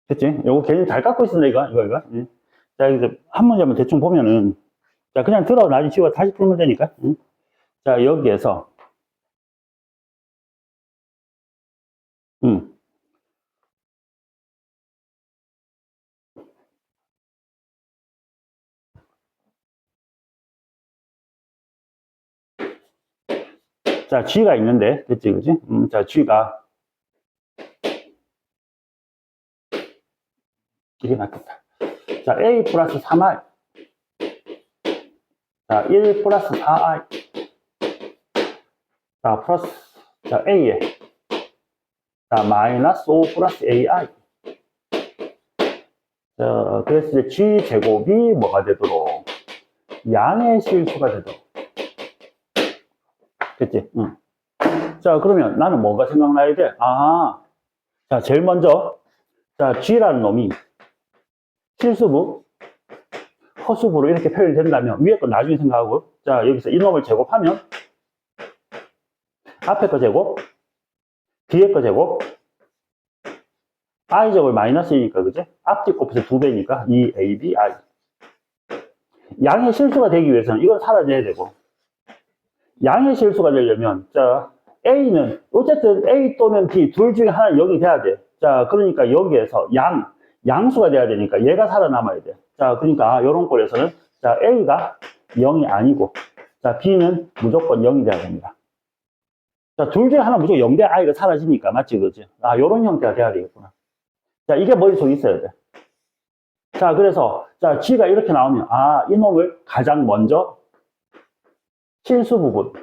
됐지? 요거 괜히 잘 깎고 있었네, 이거. 자, 이제 한 문제만 대충 보면은. 자, 그냥 들어, 나중에 지워 다시 풀면 되니까. 자, 여기에서. 자, G가 있는데, 됐지, 그지? 자, G가. 이게 낫겠다. 자, A 플러스 3i. 자, 1 플러스 4i. 자, 플러스, 자, A에. 자, 마이너스 5 플러스 AI. 자, 그래서 이제 G 제곱이 뭐가 되도록. 양의 실수가 되도록. 됐지? 응. 자, 그러면 나는 뭐가 생각나야 돼? 아, 자, 제일 먼저, 자, G라는 놈이 실수부, 허수부로 이렇게 표현이 된다면 위에 거 나중에 생각하고, 자, 여기서 이 놈을 제곱하면 앞에 거 제곱, 뒤에 거 제곱, i제곱이 마이너스이니까, 그지? 앞뒤 곱해서 2배니까 2ab, i. 양의 실수가 되기 위해서는 이건 사라져야 되고, 양의 실수가 되려면, 자, a는, 어쨌든 a 또는 b 둘 중에 하나는 0이 돼야 돼. 자, 그러니까 여기에서 양수가 돼야 되니까 얘가 살아남아야 돼. 자, 그러니까 이런 꼴에서는, 자, a가 0이 아니고, 자, b는 무조건 0이 돼야 됩니다. 자, 둘 중에 하나 무조건 0 대 i가 사라지니까, 맞지, 그지? 아, 요런 형태가 돼야 되겠구나. 자, 이게 머릿속에 있어야 돼. 자, 그래서, 자, G가 이렇게 나오면, 아, 이 놈을 가장 먼저 실수 부분,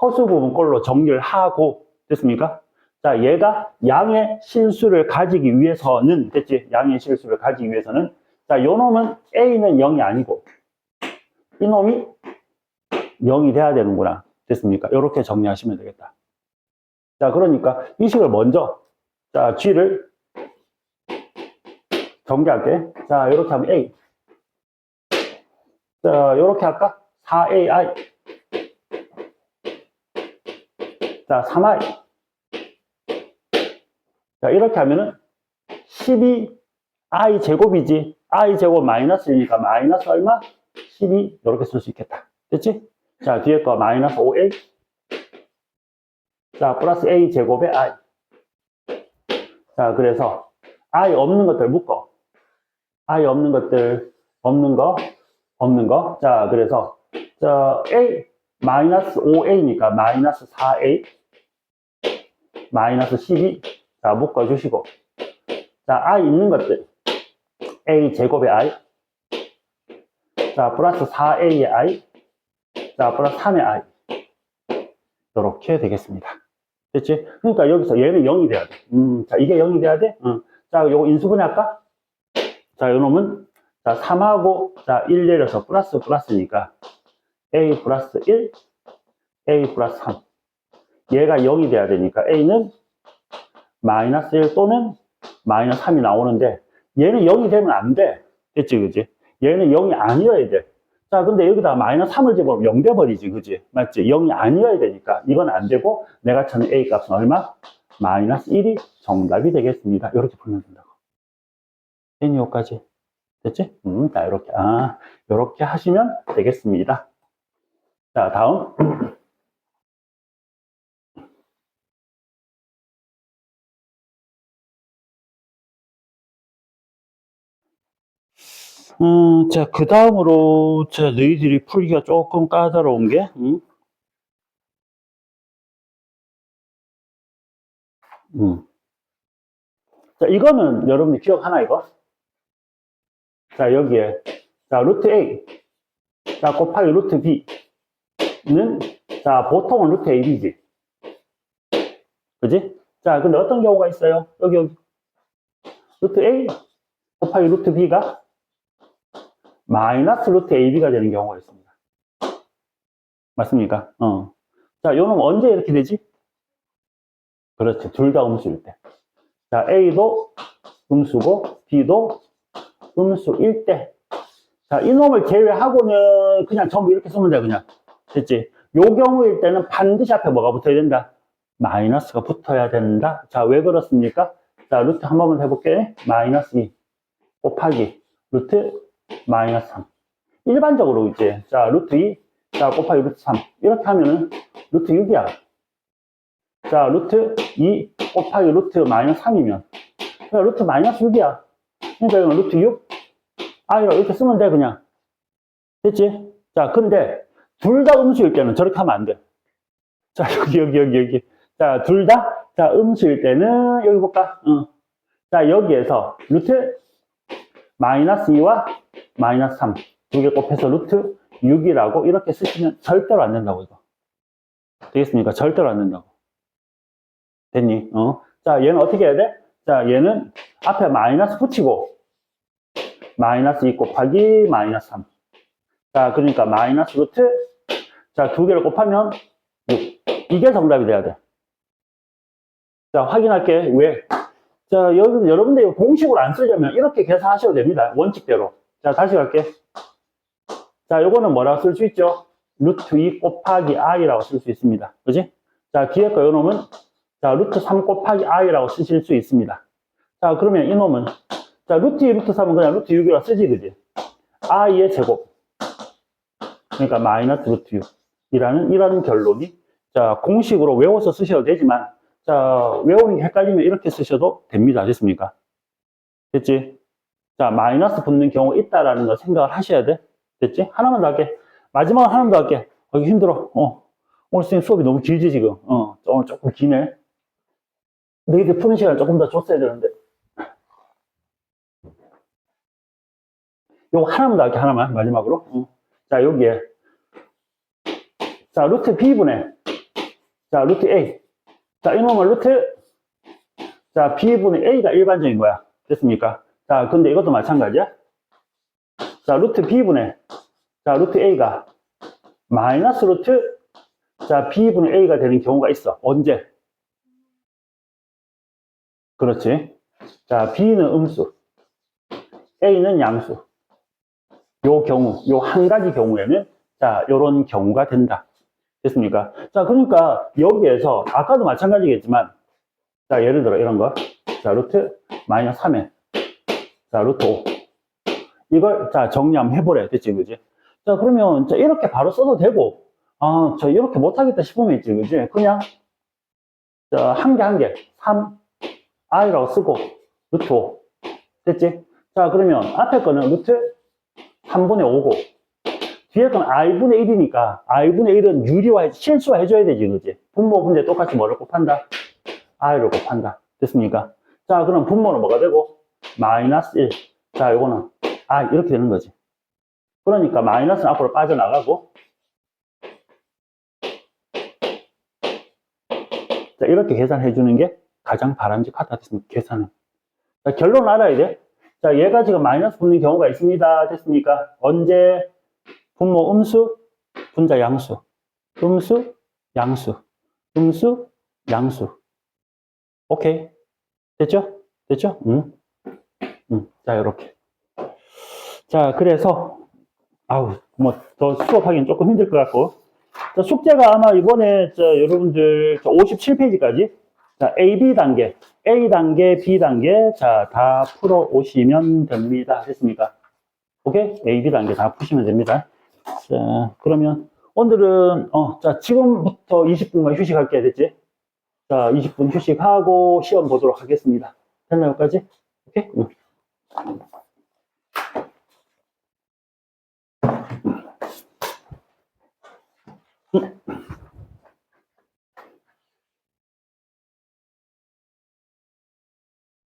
허수 부분 꼴로 정리를 하고, 됐습니까? 자, 얘가 양의 실수를 가지기 위해서는, 됐지? 양의 실수를 가지기 위해서는, 자, 요 놈은 A는 0이 아니고, 이 놈이 0이 돼야 되는구나. 됐습니까? 이렇게 정리하시면 되겠다. 자, 그러니까 이 식을 먼저, 자, G를 전개할게. 자, 이렇게 하면 A. 자, 이렇게 할까? 4AI. 자, 3I. 자, 이렇게 하면은 12I 제곱이지. I 제곱 마이너스니까 마이너스 얼마? 12. 이렇게 쓸 수 있겠다. 됐지? 자, 뒤에 거 마이너스 5A. 자, 플러스 A 제곱에 I. 자, 그래서 I 없는 것들 묶어. I 없는 것들, 없는 거. 자, 그래서, 자, A, 마이너스 5A니까 마이너스 4A, 마이너스 12. 자, 묶어주시고. 자, I 있는 것들. A 제곱의 I. 자, 플러스 4A의 I. 자, 플러스 3의 I. 이렇게 되겠습니다. 됐지? 그러니까 여기서 얘는 0이 돼야 돼. 자, 이게 0이 돼야 돼? 자, 요거 인수분해 할까? 자, 요 놈은, 자, 3하고, 자, 1 내려서 플러스니까, A 플러스 1, A 플러스 3. 얘가 0이 돼야 되니까, A는 마이너스 1 또는 마이너스 3이 나오는데, 얘는 0이 되면 안 돼. 됐지, 그지? 얘는 0이 아니어야 돼. 자, 근데 여기다 마이너스 3을 집어넣으면 0 돼버리지, 그지? 맞지? 0이 아니어야 되니까, 이건 안 되고, 내가 찾는 A 값은 얼마? 마이너스 1이 정답이 되겠습니다. 이렇게 풀면 된다고. 됐니, 여기까지? 됐지? 자, 요렇게 하시면 되겠습니다. 자, 다음. 자, 그 다음으로, 자, 너희들이 풀기가 조금 까다로운 게, 자, 이거는 여러분들 기억하나, 이거? 자, 여기에, 자, 루트 A, 자, 곱하기 루트 B는, 자, 보통은 루트 AB지. 그지? 자, 근데 어떤 경우가 있어요? 여기. 루트 A 곱하기 루트 B가 마이너스 루트 AB가 되는 경우가 있습니다. 맞습니까? 자, 요놈 언제 이렇게 되지? 그렇지. 둘 다 음수일 때. 자, A도 음수고, B도 음수일 때. 자, 이놈을 제외하고는 그냥 전부 이렇게 쓰면 돼, 그냥. 됐지? 요 경우일 때는 반드시 앞에 뭐가 붙어야 된다? 마이너스가 붙어야 된다. 자, 왜 그렇습니까? 자, 루트 한 번만 해볼게. 마이너스 2 곱하기 루트 마이너스 3. 일반적으로 이제, 자, 루트 2, 자, 곱하기 루트 3. 이렇게 하면은 루트 6이야. 자, 루트 2 곱하기 루트 마이너스 3이면. 그러니까 루트 마이너스 6이야. 그러니까 이건 루트 6. 이렇게 쓰면 돼, 그냥. 됐지? 자, 근데, 둘 다 음수일 때는 저렇게 하면 안 돼. 자, 여기. 자, 둘 다, 자, 음수일 때는, 여기 볼까? 자, 여기에서, 루트 마이너스 2와 마이너스 3. 두 개 곱해서 루트 6이라고 이렇게 쓰시면 절대로 안 된다고, 이거. 되겠습니까? 절대로 안 된다고. 됐니? 자, 얘는 어떻게 해야 돼? 자, 얘는 앞에 마이너스 붙이고, 마이너스 2 곱하기 마이너스 3. 자, 그러니까 마이너스 루트, 자, 두 개를 곱하면 6. 이게 정답이 돼야 돼. 자, 확인할게. 왜? 자, 여러분들 공식으로 안 쓰려면 이렇게 계산하셔도 됩니다. 원칙대로. 자, 다시 갈게. 자, 요거는 뭐라고 쓸 수 있죠? 루트 2 곱하기 i라고 쓸 수 있습니다. 그지? 자, 뒤에 거 요놈은 자, 루트 3 곱하기 i라고 쓰실 수 있습니다. 자, 그러면 이놈은 자, 루트 2, 루트 3은 그냥 루트 6이라고 쓰지, 그지? i의 제곱. 그러니까 마이너스 루트 6이라는 이런 결론이 자, 공식으로 외워서 쓰셔도 되지만 자, 외우는 게 헷갈리면 이렇게 쓰셔도 됩니다. 됐습니까? 됐지? 자, 마이너스 붙는 경우가 있다라는 거 생각을 하셔야 돼. 됐지? 하나만 더 할게. 마지막으로 하나만 더 할게. 이거 힘들어. 오늘 선생님 수업이 너무 길지, 지금. 오늘 조금 기네. 너희들 푸는 시간을 조금 더 줬어야 되는데. 요거 하나만 더 할게, 하나만. 마지막으로. 자, 여기에. 자, 루트 B분의. 자, 루트 A. 자, 이놈은 루트. 자, B분의 A가 일반적인 거야. 됐습니까? 자, 근데 이것도 마찬가지야. 자, 루트 B분의. 자, 루트 A가 마이너스 루트. 자, B분의 A가 되는 경우가 있어. 언제? 그렇지. 자, B는 음수. A는 양수. 요 경우, 요 한 가지 경우에는 자, 요런 경우가 된다. 됐습니까? 자, 그러니까 여기에서 아까도 마찬가지겠지만 자, 예를 들어 이런 거. 자, 루트 마이너스 3에 자, 루트 5. 이걸 자, 정리 한번 해보래. 됐지, 그지? 자, 그러면 자, 이렇게 바로 써도 되고 아, 저 이렇게 못하겠다 싶으면 있지, 그지? 그냥 자, 한 개 한 개 3 i라고 쓰고 루트 5. 됐지? 자, 그러면 앞에 거는 루트 3분의 5고 뒤에 건 i분의 1이니까 i분의 1은 유리화, 실수화 해줘야 되지, 그지? 분모, 분제 똑같이 뭐를 곱한다? i를 곱한다. 됐습니까? 자, 그럼 분모는 뭐가 되고? 마이너스 1. 자, 요거는 i 이렇게 되는 거지. 그러니까 마이너스는 앞으로 빠져나가고 자, 이렇게 계산해 주는 게 가장 바람직하다. 됐습니까? 계산은. 자, 결론 알아야 돼. 자, 얘가 지금 마이너스 붙는 경우가 있습니다. 됐습니까? 언제? 분모 음수, 분자 양수. 음수, 양수. 음수, 양수. 오케이. 됐죠? 됐죠? 자, 이렇게. 자, 그래서, 아우, 뭐, 더 수업하기는 조금 힘들 것 같고. 자, 숙제가 아마 이번에, 여러분들, 57페이지까지. 자, A, B 단계. A 단계, B 단계. 자, 다 풀어 오시면 됩니다. 됐습니까? 오케이? A, B 단계 다 푸시면 됩니다. 자, 그러면 오늘은 자, 지금부터 20분간 휴식할게. 됐지? 자, 20분 휴식하고 시험 보도록 하겠습니다. 됐나요, 여기까지? 오케이? 응.